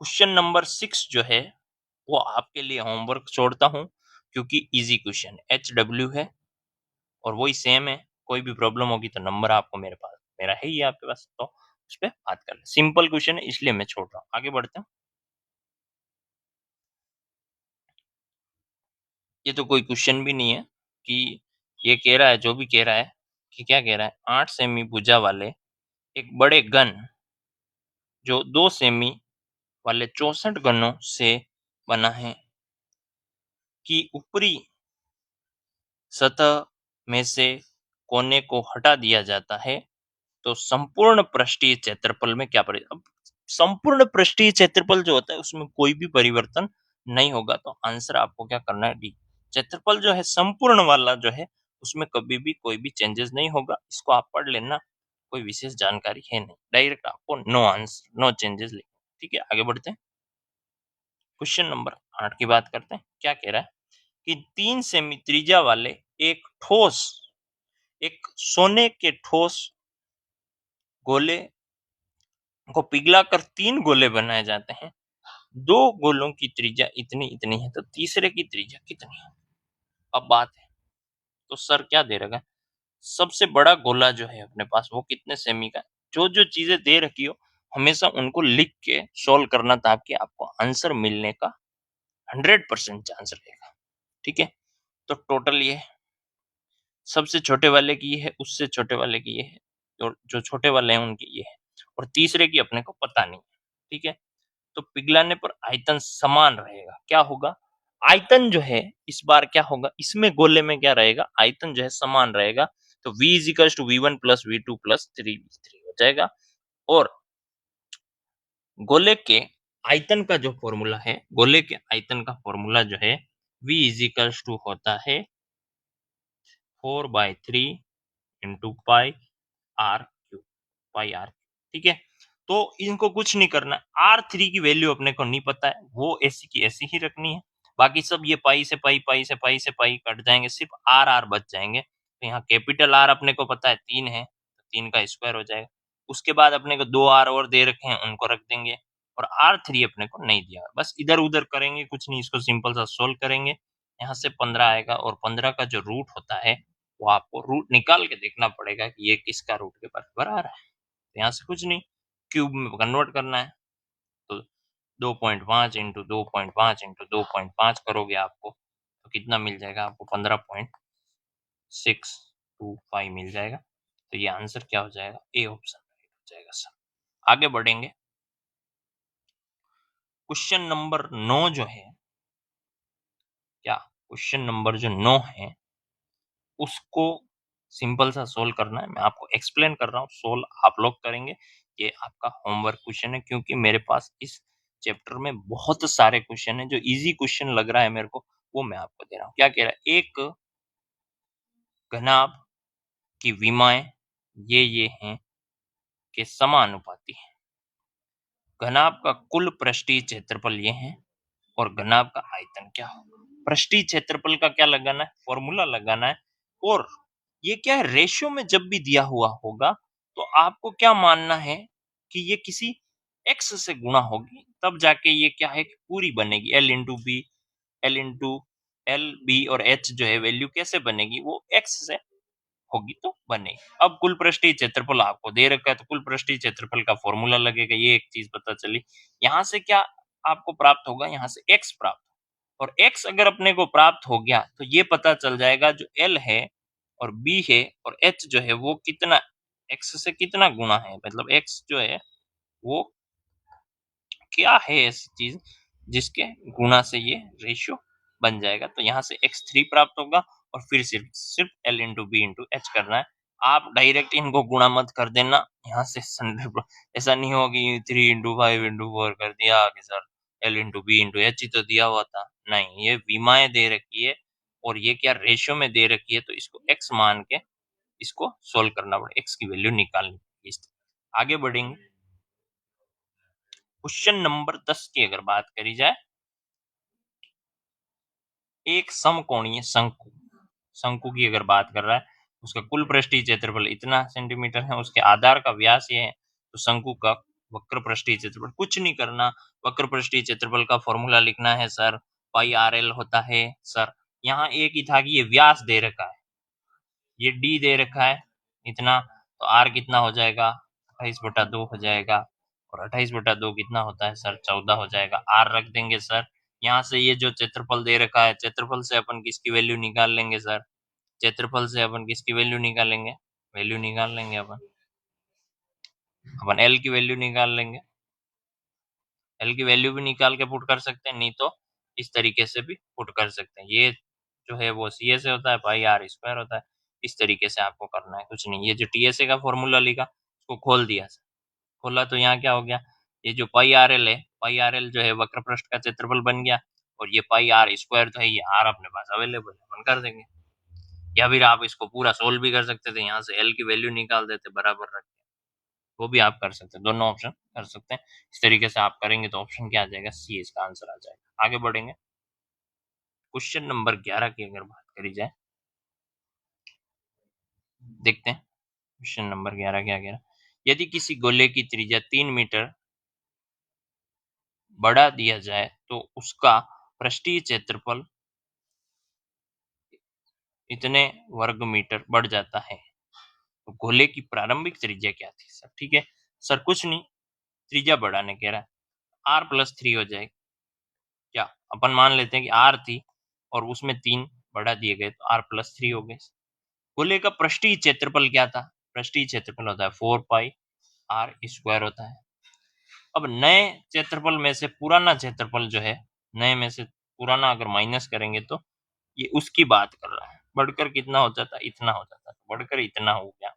क्वेश्चन नंबर 6 जो है वो आपके लिए होमवर्क छोड़ता हूं, क्योंकि इजी क्वेश्चन HW है और वही सेम है। कोई भी प्रॉब्लम होगी तो नंबर आपको मेरे पास, मेरा है ही आपके पास, तो उस पर बात कर ले। सिंपल क्वेश्चन है इसलिए मैं छोड़ रहा हूँ। आगे बढ़ते हैं। ये तो कोई क्वेश्चन भी नहीं है कि ये कह रहा है, जो भी कह रहा है कि क्या कह रहा है, 8 सेमी भुजा वाले एक बड़े गन जो 2 सेमी वाले 64 गनों से बना है कि ऊपरी सतह में से कोने को हटा दिया जाता है, तो संपूर्ण पृष्ठीय क्षेत्रफल में क्या परिवर्तन। अब संपूर्ण पृष्ठीय क्षेत्रफल जो होता है उसमें कोई भी परिवर्तन नहीं होगा, तो आंसर आपको क्या करना है, डी। क्षेत्रफल जो है संपूर्ण वाला जो है उसमें कभी भी कोई भी चेंजेस नहीं होगा, इसको आप पढ़ लेना, कोई विशेष जानकारी है नहीं, डायरेक्ट आपको नो आंसर नो चेंजेस लिखना। ठीक है, आगे बढ़ते हैं। क्वेश्चन नंबर 8 की बात करते हैं। क्या कह रहा है कि 3 सेमी त्रिज्या वाले एक ठोस, एक सोने के ठोस गोले को पिघलाकर 3 गोले बनाए जाते हैं। 2 गोलों की त्रिज्या इतनी इतनी है, तो तीसरे की त्रिज्या कितनी है। अब बात है, तो सर क्या दे रखा है, सबसे बड़ा गोला जो है अपने पास वो कितने सेमी का है। जो जो चीजें दे रखी हो हमेशा उनको लिख के सोल्व करना, ताकि आपको आंसर मिलने का 100% चांस रहेगा। ठीक है, तो टोटल ये सबसे छोटे वाले की ये है, उससे छोटे वाले की ये है, और जो छोटे वाले हैं उनकी ये है, और तीसरे की अपने को पता नहीं है। ठीक है, तो पिघलाने पर आयतन समान रहेगा। क्या होगा, आयतन जो है इस बार क्या होगा, इसमें गोले में क्या रहेगा, आयतन जो है समान रहेगा। तो V equals to V1 plus V2 plus 3V3 हो जाएगा। और गोले के आयतन का जो फॉर्मूला है, गोले के आयतन का फॉर्मूला जो है V इजिकल्स टू होता है 4/3 into pi R cube, pi R. ठीक है, तो इनको कुछ नहीं करना है। R3 की वैल्यू अपने को नहीं पता है, वो ऐसी की ऐसी ही रखनी है। बाकी सब ये पाई से पाई, पाई से पाई से पाई कट जाएंगे, सिर्फ R बच जाएंगे। तो यहाँ कैपिटल R अपने को पता है 3 है, तो 3 का स्क्वायर हो जाएगा। उसके बाद अपने को 2 R और दे रखे हैं, उनको रख देंगे, और R3 अपने को नहीं दिया। बस इधर उधर करेंगे, कुछ नहीं, इसको सिंपल सा सोल्व करेंगे। यहाँ से 15 आएगा, और 15 का जो रूट होता है वो आपको रूट निकाल के देखना पड़ेगा कि ये किसका रूट के बराबर आ रहा है। तो यहाँ से कुछ नहीं, क्यूब में कन्वर्ट करना है। तो 2.5 इंटू 2.5 इंटू 2.5 करोगे आपको तो कितना मिल जाएगा, आपको 15.625 मिल जाएगा। तो ये आंसर क्या हो जाएगा, ए ऑप्शन राइट हो जाएगा सर। आगे बढ़ेंगे, क्वेश्चन नंबर 9 जो है, क्या क्वेश्चन नंबर जो 9 है उसको सिंपल सा सोल्व करना है। मैं आपको एक्सप्लेन कर रहा हूँ, सोल्व आप लोग करेंगे। ये आपका होमवर्क क्वेश्चन है, क्योंकि मेरे पास इस चैप्टर में बहुत सारे क्वेश्चन है। जो इजी क्वेश्चन लग रहा है मेरे को वो मैं आपको दे रहा हूँ। क्या कह रहा है, एक घनाभ की विमाएं ये हैं के समानुपाती है। घनाभ का कुल पृष्ठीय क्षेत्रफल ये है, और घनाभ का आयतन क्या होगा। पृष्ठीय क्षेत्रफल का क्या लगाना है, फॉर्मूला लगाना है। और ये क्या है, रेशियो में जब भी दिया हुआ होगा तो आपको क्या मानना है कि ये किसी एक्स से गुणा होगी, तब जाके ये क्या है कि पूरी बनेगी। L into B, L into L B और एच जो है वैल्यू कैसे बनेगी, वो एक्स से होगी तो बनेगी। अब कुल पृष्ठीय क्षेत्रफल आपको दे रखा है, तो कुल पृष्ठीय क्षेत्रफल का फॉर्मूला लगेगा। ये एक चीज पता चली। यहाँ से क्या आपको प्राप्त होगा, यहाँ से एक्स प्राप्त, और x अगर अपने को प्राप्त हो गया तो ये पता चल जाएगा जो l है और b है और h जो है वो कितना x से कितना गुना है, मतलब x जो है वो क्या है ऐसी चीज जिसके गुना से ये रेशियो बन जाएगा। तो यहाँ से x3 प्राप्त होगा, और फिर सिर्फ सिर्फ l into B into H करना है। आप डायरेक्ट इनको गुणा मत कर देना, यहाँ से ऐसा नहीं होगा कि 3 इंटू 5 इंटू 4 कर दिया कि sir l into B into H ही तो दिया हुआ था। नहीं, ये विमाएं दे रखी है और ये क्या रेशियो में दे रखी है, तो इसको x मान के इसको सोल्व करना पड़ेगा, x की वैल्यू निकालनी पड़ेगी। आगे बढ़ेंगे, क्वेश्चन नंबर 10 की अगर बात करी जाए, एक समकोणीय शंकु, शंकु की अगर बात कर रहा है, उसका कुल पृष्ठीय क्षेत्रफल इतना सेंटीमीटर है, उसके आधार का व्यास ये है, तो शंकु का वक्र पृष्ठीय क्षेत्रफल कुछ नहीं करना। वक्र पृष्ठीय क्षेत्रफल का फॉर्मूला लिखना है सर, पाई आर एल होता है सर। यहाँ एक ही था कि ये व्यास दे रखा है, ये डी दे रखा है इतना, तो आर कितना हो जाएगा, 28/2 हो जाएगा, और 28/2 कितना होता है सर, 14 हो जाएगा। आर रख देंगे सर। यहाँ से ये जो क्षेत्रफल दे रखा है, क्षेत्रफल से अपन किसकी वैल्यू निकाल लेंगे सर, क्षेत्रफल से अपन किसकी वैल्यू निकालेंगे, वैल्यू निकाल लेंगे अपन एल की वैल्यू निकाल लेंगे। एल की वैल्यू भी निकाल के पुट कर सकते हैं, नहीं तो इस तरीके से भी पुट कर सकते हैं। ये जो है वो सी ए से होता है, पाई आर स्क्वायर होता है। इस तरीके से आपको करना है, कुछ नहीं। ये जो टी एस ए का फॉर्मूला लिखा उसको खोल दिया, खोला तो यहाँ क्या हो गया, ये जो पाई आर एल है, पाई आर एल जो है वक्र पृष्ठ का क्षेत्रफल बन गया, और ये पाई आर स्क्वायर तो है, ये आर अपने पास अवेलेबल है, अपन कर देंगे। या फिर आप इसको पूरा सोल्व भी कर सकते थे, यहाँ से एल की वैल्यू निकाल देते बराबर रख के, वो भी आप कर सकते हैं। दोनों ऑप्शन कर सकते हैं। इस तरीके से आप करेंगे तो ऑप्शन क्या आ जाएगा, सी इसका आंसर आ जाएगा। आगे बढ़ेंगे, क्वेश्चन नंबर 11 की अगर बात करी जाए, देखते हैं क्वेश्चन नंबर 11 क्या कह रहा है। यदि किसी गोले की त्रिज्या 3 मीटर बढ़ा दिया जाए तो उसका पृष्ठीय क्षेत्रफल इतने वर्ग मीटर बढ़ जाता है, तो गोले की प्रारंभिक त्रिज्या क्या थी सर। ठीक है सर, कुछ नहीं, त्रिज्या बढ़ाने कह रहा है, r+3 हो जाएगी। क्या अपन मान लेते हैं कि r थी और उसमें 3 बढ़ा दिए गए तो r+3 हो गए। गोले का पृष्ठीय क्षेत्रफल क्या था, पृष्ठीय क्षेत्रफल होता है 4πr² होता है। अब नए क्षेत्रफल में से पुराना क्षेत्रफल जो है, नए में से पुराना अगर माइनस करेंगे तो ये उसकी बात कर रहा है। बढ़कर कितना हो जाता, इतना हो जाता, बढ़कर इतना हो गया।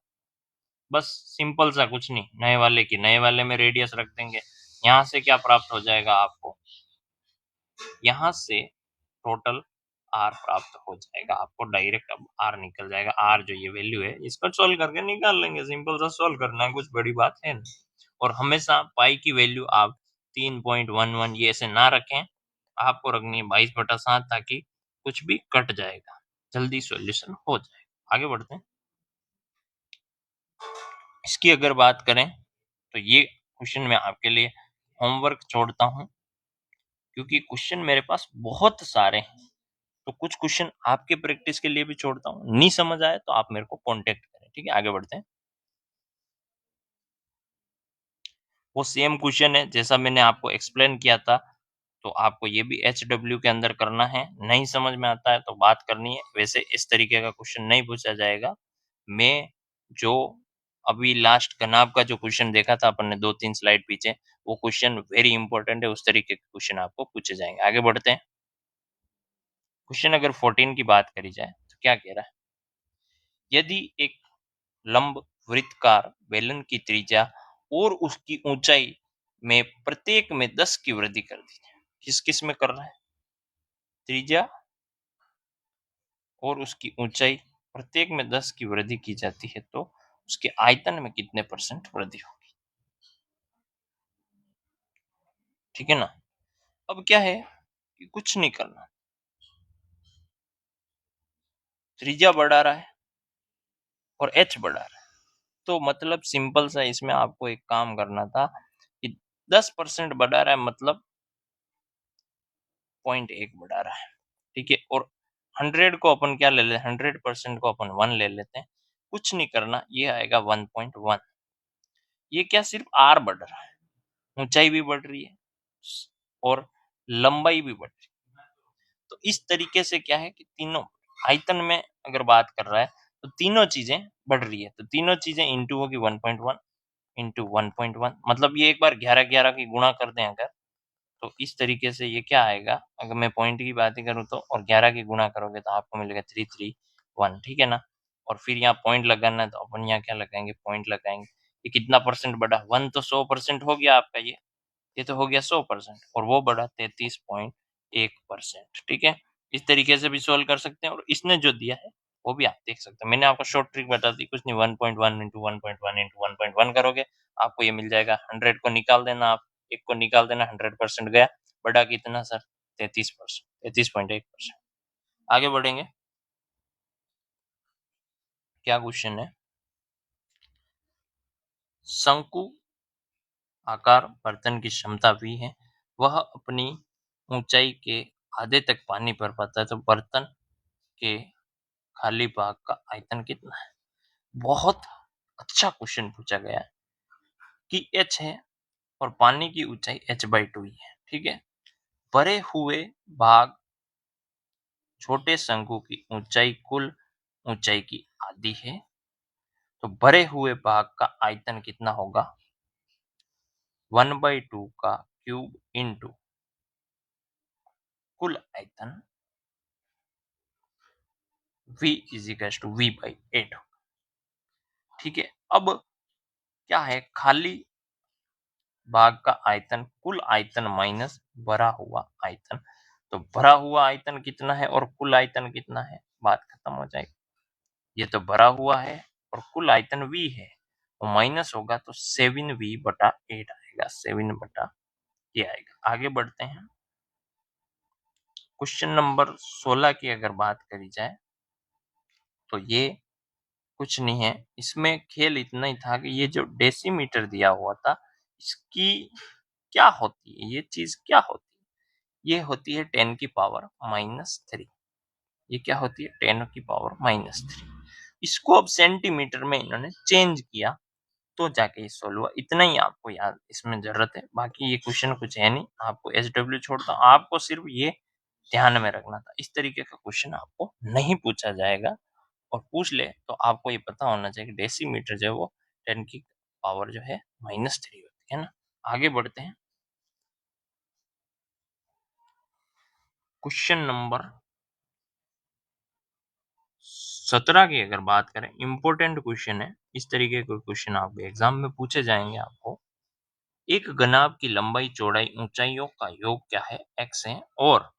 बस सिंपल सा, कुछ नहीं, नए वाले की नए वाले में रेडियस रख देंगे। यहाँ से क्या प्राप्त हो जाएगा आपको, यहाँ से टोटल आर प्राप्त हो जाएगा आपको डायरेक्ट। अब आर निकल जाएगा, आर जो ये वैल्यू है इसको सोल्व करके निकाल लेंगे, सिंपल सा सोल्व करना है, कुछ बड़ी बात है नहीं। और हमेशा पाई की वैल्यू आप 3.11 ये ऐसे ना रखें, आपको रखनी है 22/7 ताकि कुछ भी कट जाएगा, जल्दी सॉल्यूशन हो जाएगा। आगे बढ़ते हैं। इसकी अगर बात करें तो ये क्वेश्चन मैं आपके लिए होमवर्क छोड़ता हूँ, क्योंकि क्वेश्चन मेरे पास बहुत सारे हैं, तो कुछ क्वेश्चन आपके प्रैक्टिस के लिए भी छोड़ता हूँ। नहीं समझ आए तो आप मेरे को कांटेक्ट करें, ठीक है। आगे बढ़ते हैं। वो सेम क्वेश्चन है जैसा मैंने आपको एक्सप्लेन किया था, तो आपको ये भी HW के अंदर करना है। नहीं समझ में आता है तो बात करनी है, वैसे इस तरीके का क्वेश्चन नहीं पूछा जाएगा। मैं जो अभी लास्ट कनाब का जो क्वेश्चन देखा था अपन ने 2-3 स्लाइड पीछे, वो क्वेश्चन वेरी इंपॉर्टेंट है, उस तरीके के क्वेश्चन आपको पूछे जाएंगे। आगे बढ़ते हैं। क्वेश्चन अगर 14 की बात करी जाए तो क्या कह रहा है, यदि एक लंब वृत्तकार बेलन की त्रिज्या और उसकी ऊंचाई में प्रत्येक में 10 की वृद्धि कर दी जाए, किस किस में कर रहा है, त्रिज्या और उसकी ऊंचाई प्रत्येक में 10 की वृद्धि की जाती है तो उसके आयतन में कितने परसेंट वृद्धि होगी, ठीक है ना। अब क्या है कि कुछ नहीं करना, त्रिज्या बढ़ा रहा है और h बढ़ा रहा है, तो मतलब सिंपल सा इसमें आपको एक काम करना था कि 10% बढ़ा रहा है मतलब 0.1 बढ़ा रहा है, ठीक है। और 100 को अपन क्या ले लेते हैं, 100% को अपन 1 ले लेते हैं, कुछ नहीं करना, ये आएगा 1.1। ये क्या सिर्फ r बढ़ रहा है, ऊंचाई भी बढ़ रही है और लंबाई भी बढ़ रही है। तो इस तरीके से क्या है कि तीनों आयतन में अगर बात कर रहा है तो तीनों चीजें बढ़ रही है, तो तीनों चीजें इंटू होगी 1.1 इंटू 1.1, मतलब ये एक बार 11-11 की गुणा कर दें अगर, तो इस तरीके से ये क्या आएगा, अगर मैं पॉइंट की बात ही करूँ तो, और 11 की गुणा करोगे तो आपको मिलेगा 331, ठीक है ना। और फिर यहाँ पॉइंट लगाना है तो अपन यहाँ क्या लगाएंगे, पॉइंट लगाएंगे। ये कितना परसेंट बढ़ा, 1 तो 100% हो गया आपका, ये तो हो गया 100%, और वो बढ़ा 33.1%, ठीक है। इस तरीके से भी सोल्व कर सकते हैं, और इसने जो दिया है वो भी आप देख सकते हैं। मैंने आपको शॉर्ट ट्रिक बता दी, कुछ नहीं, 1.1 इंटू 1.1 इंटू 1.1 करोगे आपको ये मिल जाएगा। 100 को निकाल देना, आप एक को निकाल देना, 100% गया, बढ़ा कितना सर, 33%, 33.1%। आगे बढ़ेंगे, क्या क्वेश्चन है, शंकु आकार बर्तन की क्षमता भी है, वह अपनी ऊंचाई के आधे तक पानी भर पाता है, तो बर्तन के खाली भाग का आयतन कितना है। बहुत अच्छा क्वेश्चन पूछा गया है कि h है और पानी की ऊंचाई h/2 ही है, ठीक है। भरे हुए भाग छोटे शंकु की ऊंचाई कुल ऊंचाई की आधी है, तो भरे हुए भाग का आयतन कितना होगा, 1/2 का क्यूब इंटू कुल आयतन v इजिकल्स टू v/8, ठीक है। अब क्या है, खाली भाग का आयतन कुल आयतन माइनस भरा हुआ आयतन, तो भरा हुआ आयतन कितना है और कुल आयतन कितना है, बात खत्म हो जाएगी। ये तो भरा हुआ है और कुल आयतन v है, तो माइनस होगा तो 7v/8 आएगा, 7 ये आएगा। आगे बढ़ते हैं। क्वेश्चन नंबर 16 की अगर बात करी जाए तो ये कुछ नहीं है, इसमें खेल इतना ही था कि ये जो डेसीमीटर दिया हुआ था, इसकी क्या होती है, ये चीज क्या होती है, ये होती है 10⁻³ ये क्या होती है, 10⁻³ इसको अब सेंटीमीटर में इन्होंने चेंज किया तो जाके ये सोल्व हुआ। इतना ही आपको याद इसमें जरूरत है, बाकी ये क्वेश्चन कुछ है नहीं, आपको HW छोड़ता हूँ, आपको सिर्फ ये ध्यान में रखना था, इस तरीके का क्वेश्चन आपको नहीं पूछा जाएगा, और पूछ ले तो आपको ये पता होना चाहिए कि डेसीमीटर जो है वो 10⁻³ जो है -3 होती है ना। आगे बढ़ते हैं। क्वेश्चन नंबर 17 की अगर बात करें, इंपॉर्टेंट क्वेश्चन है, इस तरीके के क्वेश्चन आपके एग्जाम में पूछे जाएंगे आपको। एक घनाभ की लंबाई चौड़ाई ऊंचाइयों का योग क्या है, x है, और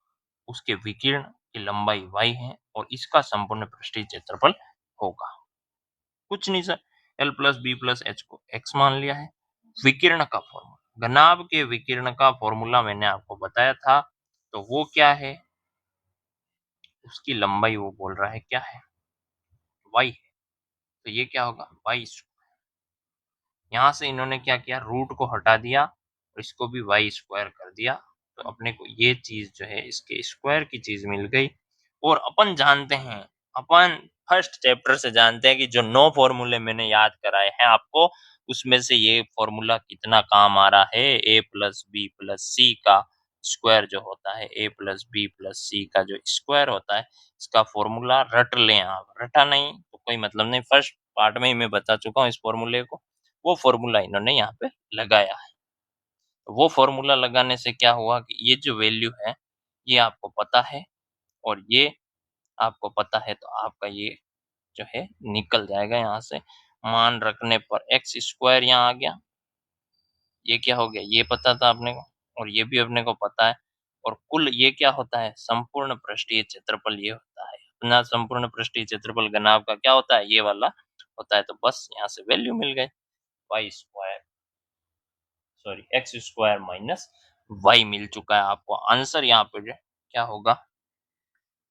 उसके विकिरण की लंबाई y है, और इसका संपूर्ण पृष्ठीय क्षेत्रफल होगा। कुछ नहीं सर, l + b + h को x मान लिया है, विकिरण का फॉर्मूला, घनाभ के विकिरण का फॉर्मूला मैंने आपको बताया था। तो वो क्या है, उसकी लंबाई वो बोल रहा है क्या है, y है। तो ये क्या होगा, y। यहाँ से इन्होंने क्या किया, रूट को हटा दिया और इसको भी वाई स्क्वायर कर दिया। तो अपने को ये चीज जो है इसके स्क्वायर की चीज मिल गई। और अपन जानते हैं, अपन फर्स्ट चैप्टर से जानते हैं कि जो 9 फॉर्मूले मैंने याद कराए हैं आपको, उसमें से ये फॉर्मूला कितना काम आ रहा है, ए प्लस बी प्लस सी का स्क्वायर जो होता है, ए प्लस बी प्लस सी का जो स्क्वायर होता है, इसका फॉर्मूला रट लें आप। रटा नहीं तो कोई मतलब नहीं, फर्स्ट पार्ट में ही मैं बता चुका हूँ इस फॉर्मूले को। वो फॉर्मूला इन्होंने यहाँ पे लगाया है। तो वो फॉर्मूला लगाने से क्या हुआ कि ये जो वैल्यू है ये आपको पता है और ये आपको पता है, तो आपका ये जो है निकल जाएगा यहाँ से। मान रखने पर एक्स स्क्वायर यहाँ आ गया, ये क्या हो गया, ये पता था अपने को और ये भी अपने को पता है। और कुल ये क्या होता है, संपूर्ण पृष्ठीय क्षेत्रफल ये होता है अपना। संपूर्ण पृष्ठीय क्षेत्रफल घनाभ का क्या होता है, ये वाला होता है। तो बस यहाँ से वैल्यू मिल गई, Y square sorry X square minus Y मिल चुका है आपको। आंसर यहाँ पे जो क्या होगा,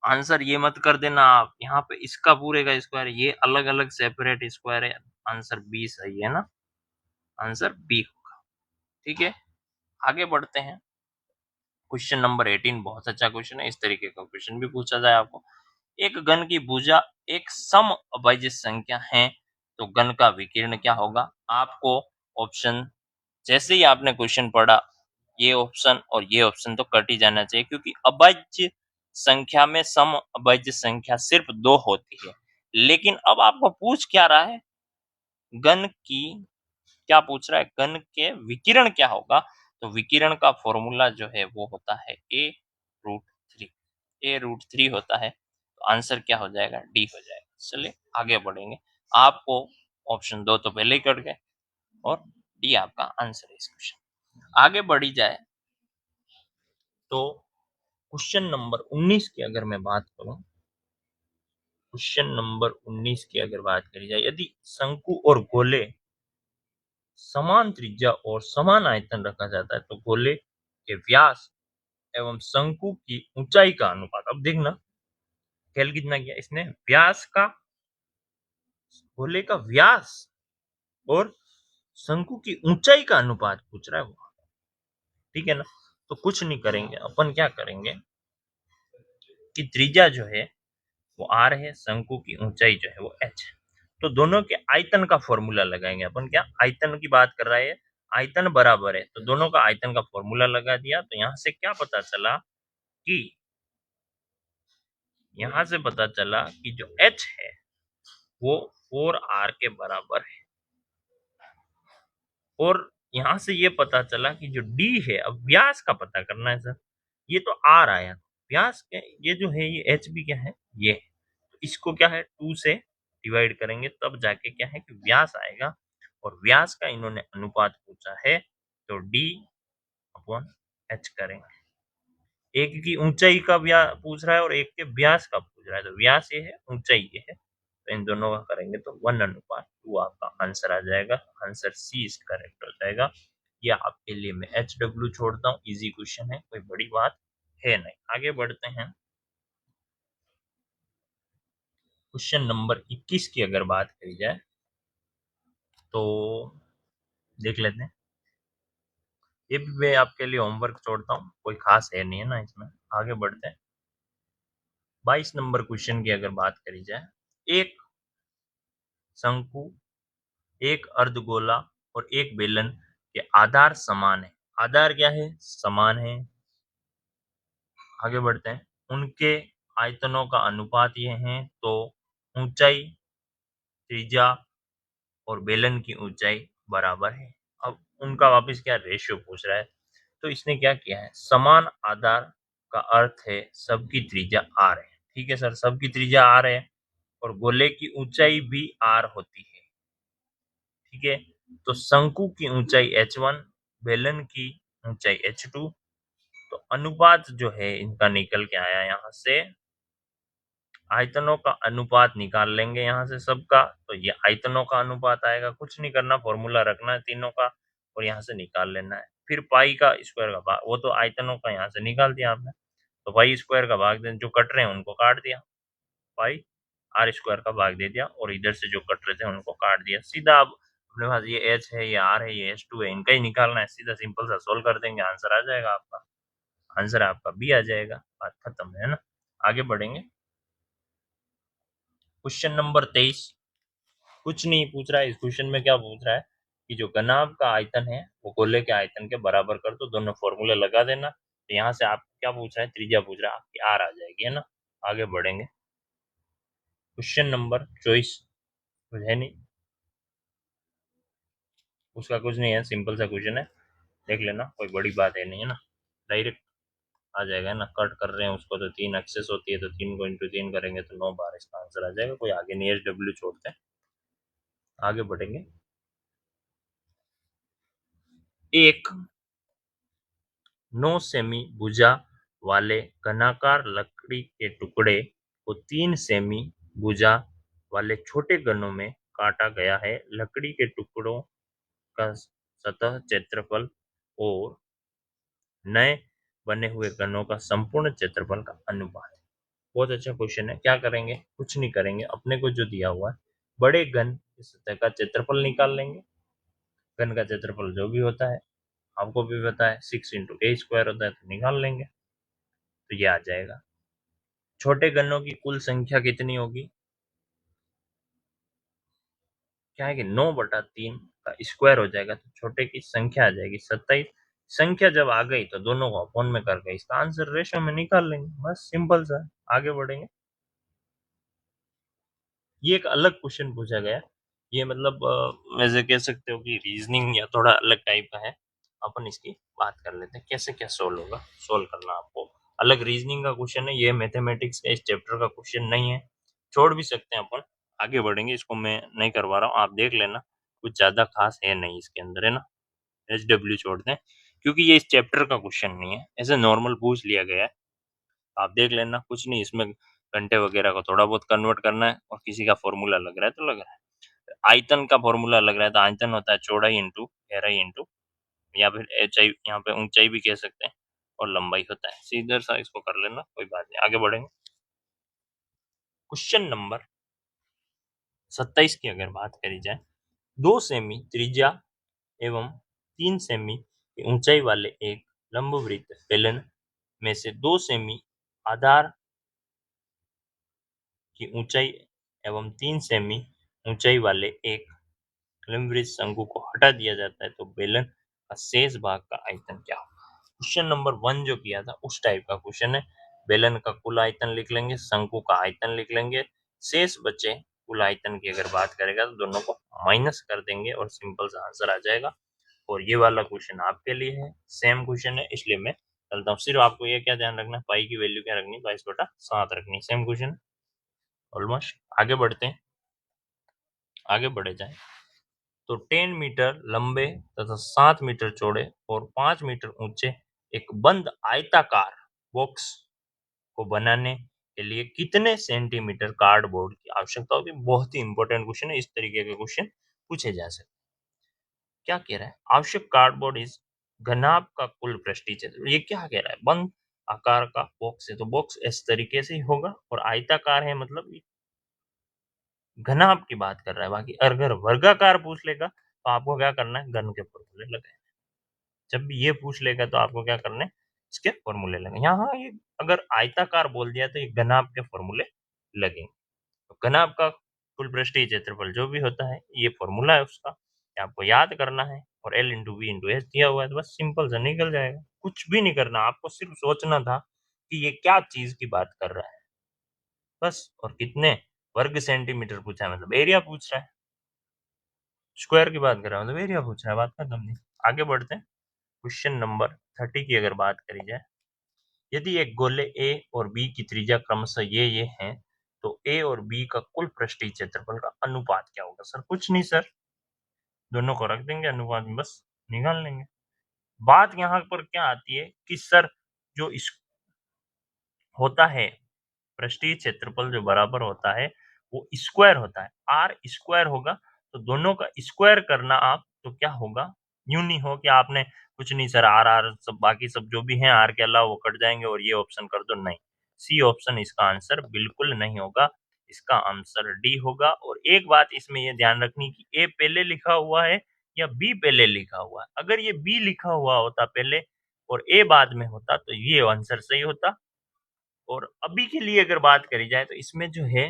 आंसर ये मत कर देना आप, यहाँ पे इसका पूरे का स्क्वायर, ये अलग अलग सेपरेट स्क्वायर है। आंसर बी सही है ना, आंसर बी होगा। ठीक है, आगे बढ़ते हैं। क्वेश्चन नंबर 18 बहुत अच्छा क्वेश्चन है, इस तरीके का क्वेश्चन भी पूछा जाए आपको। एक घन की भुजा एक सम अभाज्य संख्या है, तो घन का विकिरण क्या होगा। आपको ऑप्शन, जैसे ही आपने क्वेश्चन पढ़ा, ये ऑप्शन और ये ऑप्शन तो कट ही जाना चाहिए, क्योंकि अभाज्य संख्या में सम अभाज्य संख्या सिर्फ 2 होती है। लेकिन अब आपको पूछ क्या रहा है, घन की क्या पूछ रहा है, घन के विकिरण क्या होगा। तो विकिरण का फॉर्मूला जो है वो होता है ए रूट थ्री, ए रूट थ्री होता है। तो आंसर क्या हो जाएगा, डी हो जाएगा। चलिए आगे बढ़ेंगे। आपको ऑप्शन 2 तो पहले ही कट गए और डी आपका आंसर है इस क्वेश्चन। आगे बढ़ी जाए तो क्वेश्चन नंबर 19 की अगर मैं बात करूं, क्वेश्चन नंबर 19 की अगर बात करी जाए, यदि शंकु और गोले समान त्रिज्या और समान आयतन रखा जाता है, तो गोले के व्यास एवं शंकु की ऊंचाई का अनुपात। अब देखना खेल कितना किया इसने, व्यास का, गोले का व्यास और शंकु की ऊंचाई का अनुपात पूछ रहा है वो। ठीक है ना, तो कुछ नहीं करेंगे अपन, क्या करेंगे कि त्रिज्या जो है वो आर है, शंकु की ऊंचाई जो है वो एच है। तो दोनों के आयतन का फॉर्मूला लगाएंगे अपन। क्या आयतन की बात कर रहा है, आयतन बराबर है, तो दोनों का आयतन का फॉर्मूला लगा दिया। तो यहाँ से क्या पता चला कि, यहाँ से पता चला कि जो एच है वो 4r के बराबर है। और यहाँ से ये पता चला कि जो डी है, अब व्यास का पता करना है सर, ये तो आर आया, व्यास के ये जो है ये एच भी क्या है, ये है। तो इसको क्या है 2 से डिवाइड करेंगे तब जाके क्या है कि व्यास आएगा। और व्यास का इन्होंने अनुपात पूछा है, तो डी अपॉन एच करेंगे। एक की ऊंचाई का व्यास पूछ रहा है और एक के व्यास का पूछ रहा है, तो व्यास ये है, ऊंचाई ये है, तो इन दोनों का करेंगे तो 1:2 आपका आंसर आ जाएगा। आंसर सी इज करेक्ट हो जाएगा। या आपके लिए मैं एच डब्ल्यू छोड़ता हूँ, इजी क्वेश्चन है, कोई बड़ी बात है नहीं। आगे बढ़ते हैं, क्वेश्चन नंबर 21 की अगर बात करी जाए तो देख लेते हैं। ये भी मैं आपके लिए होमवर्क छोड़ता हूँ, कोई खास है नहीं है ना इसमें। आगे बढ़ते हैं, 22 नंबर क्वेश्चन की अगर बात करी जाए, एक शंकु, एक अर्धगोला और एक बेलन के आधार समान है। आधार क्या है, समान है। आगे बढ़ते हैं, उनके आयतनों का अनुपात ये है, तो ऊंचाई, त्रिज्या और बेलन की ऊंचाई बराबर है। अब उनका वापस क्या रेशियो पूछ रहा है, तो इसने क्या किया है, समान आधार का अर्थ है सबकी त्रिज्या आर है। ठीक है सर, सबकी त्रिज्या आर है और गोले की ऊंचाई भी आर होती है। ठीक है, तो शंकु की ऊंचाई h1, बेलन की ऊंचाई h2। तो अनुपात जो है इनका निकल के आया, यहाँ से आयतनों का अनुपात निकाल लेंगे यहाँ से सबका, तो ये आयतनों का अनुपात आएगा। कुछ नहीं करना, फॉर्मूला रखना है तीनों का, और यहाँ से निकाल लेना है। फिर पाई का स्क्वायर का भाग, वो तो आयतनों का यहाँ से निकाल दिया आपने, तो पाई स्क्वायर का भाग दें, जो कट रहे हैं उनको काट दिया, पाई आर स्क्वायर का भाग दे दिया, और इधर से जो कट रहे थे उनको काट दिया। सीधा अब अपने पास ये एच है, ये आर है, ये एच टू है, इनका ही निकालना है। सीधा सिंपल सा सोल्व कर देंगे, आंसर आ जाएगा आपका। आंसर आपका बी आ जाएगा, बात खत्म है ना। आगे बढ़ेंगे, क्वेश्चन नंबर 23। कुछ नहीं पूछ रहा है इस क्वेश्चन में, क्या पूछ रहा है कि जो घनाभ का आयतन है वो गोले के आयतन के बराबर कर दो, दोनों फॉर्मूले लगा देना। तो यहाँ से आप क्या पूछ रहा है, त्रिज्या पूछ रहा है, आपकी आर आ जाएगी, है ना। आगे बढ़ेंगे, क्वेश्चन नंबर 24। कुछ है नहीं, उसका कुछ नहीं है, सिंपल सा क्वेश्चन है, देख लेना, कोई बड़ी बात है नहीं, है ना, डायरेक्ट आ जाएगा ना। कट कर रहे हैं उसको तो 3 एक्सेस होती है, तो 3 को इंटू 3 करेंगे तो 9 बार इसका आंसर आ जाएगा। कोई आगे नहीं, एच डब्ल्यू छोड़ते हैं, आगे बढ़ेंगे। एक 9 सेमी भुजा वाले घनाकार लकड़ी के टुकड़े को 3 सेमी भुजा वाले छोटे गनों में काटा गया है। लकड़ी के टुकड़ों का सतह क्षेत्रफल और नए बने हुए गनों का संपूर्ण क्षेत्रफल का अनुपात। बहुत अच्छा क्वेश्चन है। क्या करेंगे, कुछ नहीं करेंगे, अपने को जो दिया हुआ है, बड़े घन की सतह का क्षेत्रफल निकाल लेंगे। घन का क्षेत्रफल जो भी होता है आपको भी पता है, 6 इंटू ए स्क्वायर होता है, तो निकाल लेंगे, तो ये आ जाएगा। छोटे गन्नों की कुल संख्या कितनी होगी, क्या है कि 9/3 का स्क्वायर हो जाएगा, तो छोटे की संख्या आ जाएगी 27। संख्या जब आ गई तो दोनों को अपॉन में करके इसका आंसर रेशो में निकाल लेंगे, बस सिंपल सा। आगे बढ़ेंगे, ये एक अलग क्वेश्चन पूछा गया, ये मतलब वैसे कह सकते हो कि रीजनिंग या थोड़ा अलग टाइप का है। अपन इसकी बात कर लेते हैं, कैसे क्या सोल्व होगा। सोल्व करना आपको अलग रीजनिंग का क्वेश्चन है, ये मैथमेटिक्स का इस चैप्टर का क्वेश्चन नहीं है, छोड़ भी सकते हैं अपन। आगे बढ़ेंगे, इसको मैं नहीं करवा रहा हूँ, आप देख लेना, कुछ ज्यादा खास है नहीं इसके अंदर, है ना। एच डब्ल्यू छोड़ दें, क्योंकि ये इस चैप्टर का क्वेश्चन नहीं है, ऐसे नॉर्मल पूछ लिया गया है, आप देख लेना, कुछ नहीं इसमें। घंटे वगैरह को थोड़ा बहुत कन्वर्ट करना है, और किसी का फॉर्मूला लग रहा है तो लग रहा है। आयतन का फॉर्मूला लग रहा है, तो आयतन होता है चौड़ाई इंटू गहराई इंटू, या फिर ऊंचाई, यहाँ पे ऊंचाई भी कह सकते हैं, और लंबाई होता है। सीधा सा इसको कर लेना, कोई बात नहीं। आगे बढ़ेंगे, क्वेश्चन नंबर 27 की अगर बात करी जाए, 2 सेमी त्रिज्या एवं 3 सेमी की ऊंचाई वाले एक लंबवृत्त बेलन में से 2 सेमी आधार की ऊंचाई एवं 3 सेमी ऊंचाई वाले एक लंबवृत्त शंकु को हटा दिया जाता है, तो बेलन का शेष भाग का आयतन क्या होगा। क्वेश्चन नंबर 1 जो किया था उस टाइप का क्वेश्चन है। बेलन का कुल आयतन लिख लेंगे, शंकु का आयतन लिख लेंगे, शेष बचे कुल आयतन की अगर बात करेगा तो दोनों को माइनस कर देंगे, और सिंपल सा आंसर आ जाएगा। और ये वाला क्वेश्चन आपके लिए है, सेम क्वेश्चन है, इसलिए मैं चलता हूँ। सिर्फ आपको ये क्या ध्यान रखना है, पाई की वैल्यू क्या रखनी है, 22/7 रखनी है। Same question almost. आगे बढ़ते हैं, आगे बढ़े जाए, तो 10 मीटर लंबे तथा 7 मीटर चौड़े और 5 मीटर ऊंचे एक बंद आयताकार बॉक्स को बनाने के लिए कितने सेंटीमीटर कार्डबोर्ड की आवश्यकता होती है। बहुत ही इंपॉर्टेंट क्वेश्चन है, इस तरीके के क्वेश्चन पूछे जा सकते हैं। क्या कह रहा है, आवश्यक कार्डबोर्ड इज घनाभ का कुल पृष्ठीय क्षेत्र। ये क्या कह रहा है, बंद आकार का बॉक्स है, तो बॉक्स इस तरीके से ही होगा, और आयताकार है मतलब घनाभ की बात कर रहा है। बाकी अगर वर्गाकार पूछ लेगा तो आपको क्या करना है, घन के फॉर्मूले लगाए। जब भी ये पूछ लेगा तो आपको क्या करना है, इसके फॉर्मूले लगाए। यहाँ ये अगर आयताकार बोल दिया तो ये घनाभ के फॉर्मूले लगेंगे। तो घनाभ का कुल पृष्ठीय क्षेत्रफल जो भी होता है, ये फॉर्मूला है उसका, ये आपको याद करना है, और L into V into H दिया हुआ है, तो बस सिंपल से निकल जाएगा। कुछ भी नहीं करना, आपको सिर्फ सोचना था कि ये क्या चीज की बात कर रहा है, बस। और कितने वर्ग सेंटीमीटर पूछा है, मतलब एरिया पूछ रहा है, स्क्वायर की बात कर रहा हूँ तो एरिया पूछ रहा है, बात खत्म नहीं। आगे बढ़ते हैं, क्वेश्चन नंबर 30 की अगर बात करी जाए, यदि एक गोले ए और बी की त्रिज्या क्रमशः ये हैं, तो ए और बी का कुल पृष्ठीय क्षेत्रफल का अनुपात क्या होगा। सर कुछ नहीं सर, दोनों को रख देंगे अनुपात में, बस निकाल लेंगे। बात यहाँ पर क्या आती है कि सर जो इस होता है पृष्ठीय क्षेत्रफल जो बराबर होता है वो स्क्वायर होता है, आर स्क्वायर होगा, तो दोनों का स्क्वायर करना आप, तो क्या होगा, यूं नहीं हो कि आपने कुछ नहीं सर, आर आर सब बाकी सब जो भी हैं आर के अलावा वो कट जाएंगे और ये ऑप्शन कर दो, नहीं। सी ऑप्शन इसका आंसर बिल्कुल नहीं होगा, इसका आंसर डी होगा। और एक बात इसमें ये ध्यान रखनी कि ए पहले लिखा हुआ है या बी पहले लिखा हुआ है। अगर ये बी लिखा हुआ होता पहले और ए बाद में होता तो ये आंसर सही होता। और अभी के लिए अगर बात करी जाए तो इसमें जो है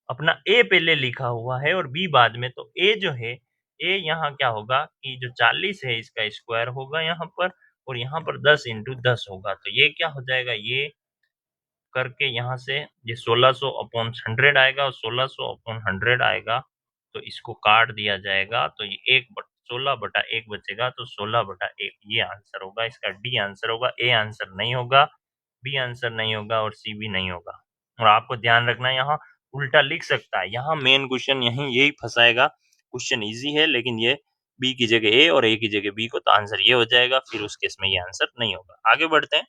अपना ए पहले लिखा हुआ है और बी बाद में, तो ए जो है, ए यहाँ क्या होगा कि जो 40 है इसका स्क्वायर होगा यहाँ पर, और यहाँ पर 10 इंटू 10 होगा, तो ये क्या हो जाएगा, ये करके यहाँ से ये 1600 अपॉन 100 आएगा और 1600 अपॉन 100 आएगा, तो इसको काट दिया जाएगा, तो ये 16/1 बचेगा, तो 16/1 ये आंसर होगा, इसका डी आंसर होगा। ए आंसर नहीं होगा, बी आंसर नहीं होगा और सी भी नहीं होगा। और आपको ध्यान रखना है यहाँ उल्टा लिख सकता है, यहाँ मेन क्वेश्चन यही यही फंसाएगा। क्वेश्चन इजी है लेकिन ये बी की जगह ए और ए की जगह बी को, तो आंसर ये हो जाएगा, फिर उस केस में ये आंसर नहीं होगा। आगे बढ़ते हैं।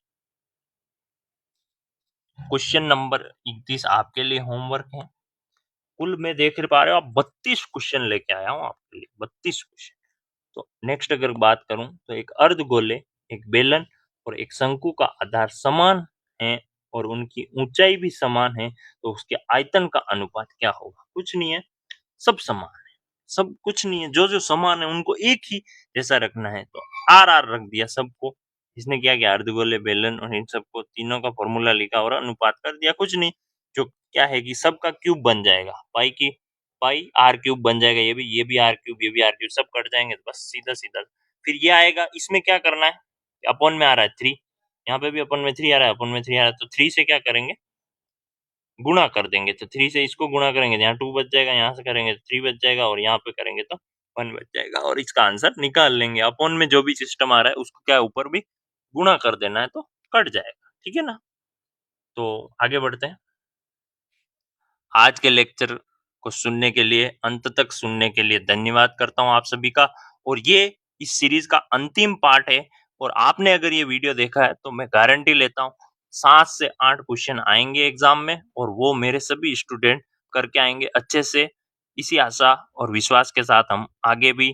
क्वेश्चन नंबर 31 आपके लिए होमवर्क है। कुल में देख पा रहे हो आप 32 क्वेश्चन लेके आया हूँ आपके लिए, 32 क्वेश्चन। तो नेक्स्ट अगर बात करूं तो एक अर्धगोले, एक बेलन और एक शंकु का आधार समान है और उनकी ऊंचाई भी समान है, तो उसके आयतन का अनुपात क्या होगा। कुछ नहीं है, सब समान है, सब कुछ नहीं है, जो जो समान है उनको एक ही जैसा रखना है, तो आर आर रख दिया सबको। इसने क्या किया, अर्धगोले, बेलन और इन सबको तीनों का फॉर्मूला लिखा और अनुपात कर दिया। कुछ नहीं, जो क्या है कि सबका क्यूब बन जाएगा, पाई की पाई आर क्यूब बन जाएगा, ये भी आर क्यूब, ये भी आर क्यूब, सब कट जाएंगे, तो बस सीधा सीधा फिर ये आएगा। इसमें क्या करना है, अपॉन में आ रहा है 3, यहाँ पे भी अपॉन में 3 आ रहा है, अपॉन में 3 आ रहा है, तो 3 से क्या करेंगे, गुणा कर देंगे, तो 3 से इसको गुणा करेंगे तो यहाँ 2 बच जाएगा, यहाँ से करेंगे तो 3 बच जाएगा और यहाँ पे करेंगे तो 1 बच जाएगा, और इसका आंसर निकाल लेंगे। अपॉन में जो भी सिस्टम आ रहा है उसको क्या ऊपर भी गुणा कर देना है, तो कट जाएगा, ठीक है ना। तो आगे बढ़ते हैं। आज के लेक्चर को सुनने के लिए, अंत तक सुनने के लिए धन्यवाद करता हूं आप सभी का। और ये इस सीरीज का अंतिम पार्ट है, और आपने अगर ये वीडियो देखा है तो मैं गारंटी लेता हूं 7 से 8 क्वेश्चन आएंगे एग्जाम में, और वो मेरे सभी स्टूडेंट करके आएंगे अच्छे से। इसी आशा और विश्वास के साथ हम आगे भी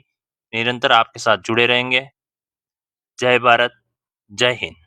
निरंतर आपके साथ जुड़े रहेंगे। जय भारत, जय हिंद।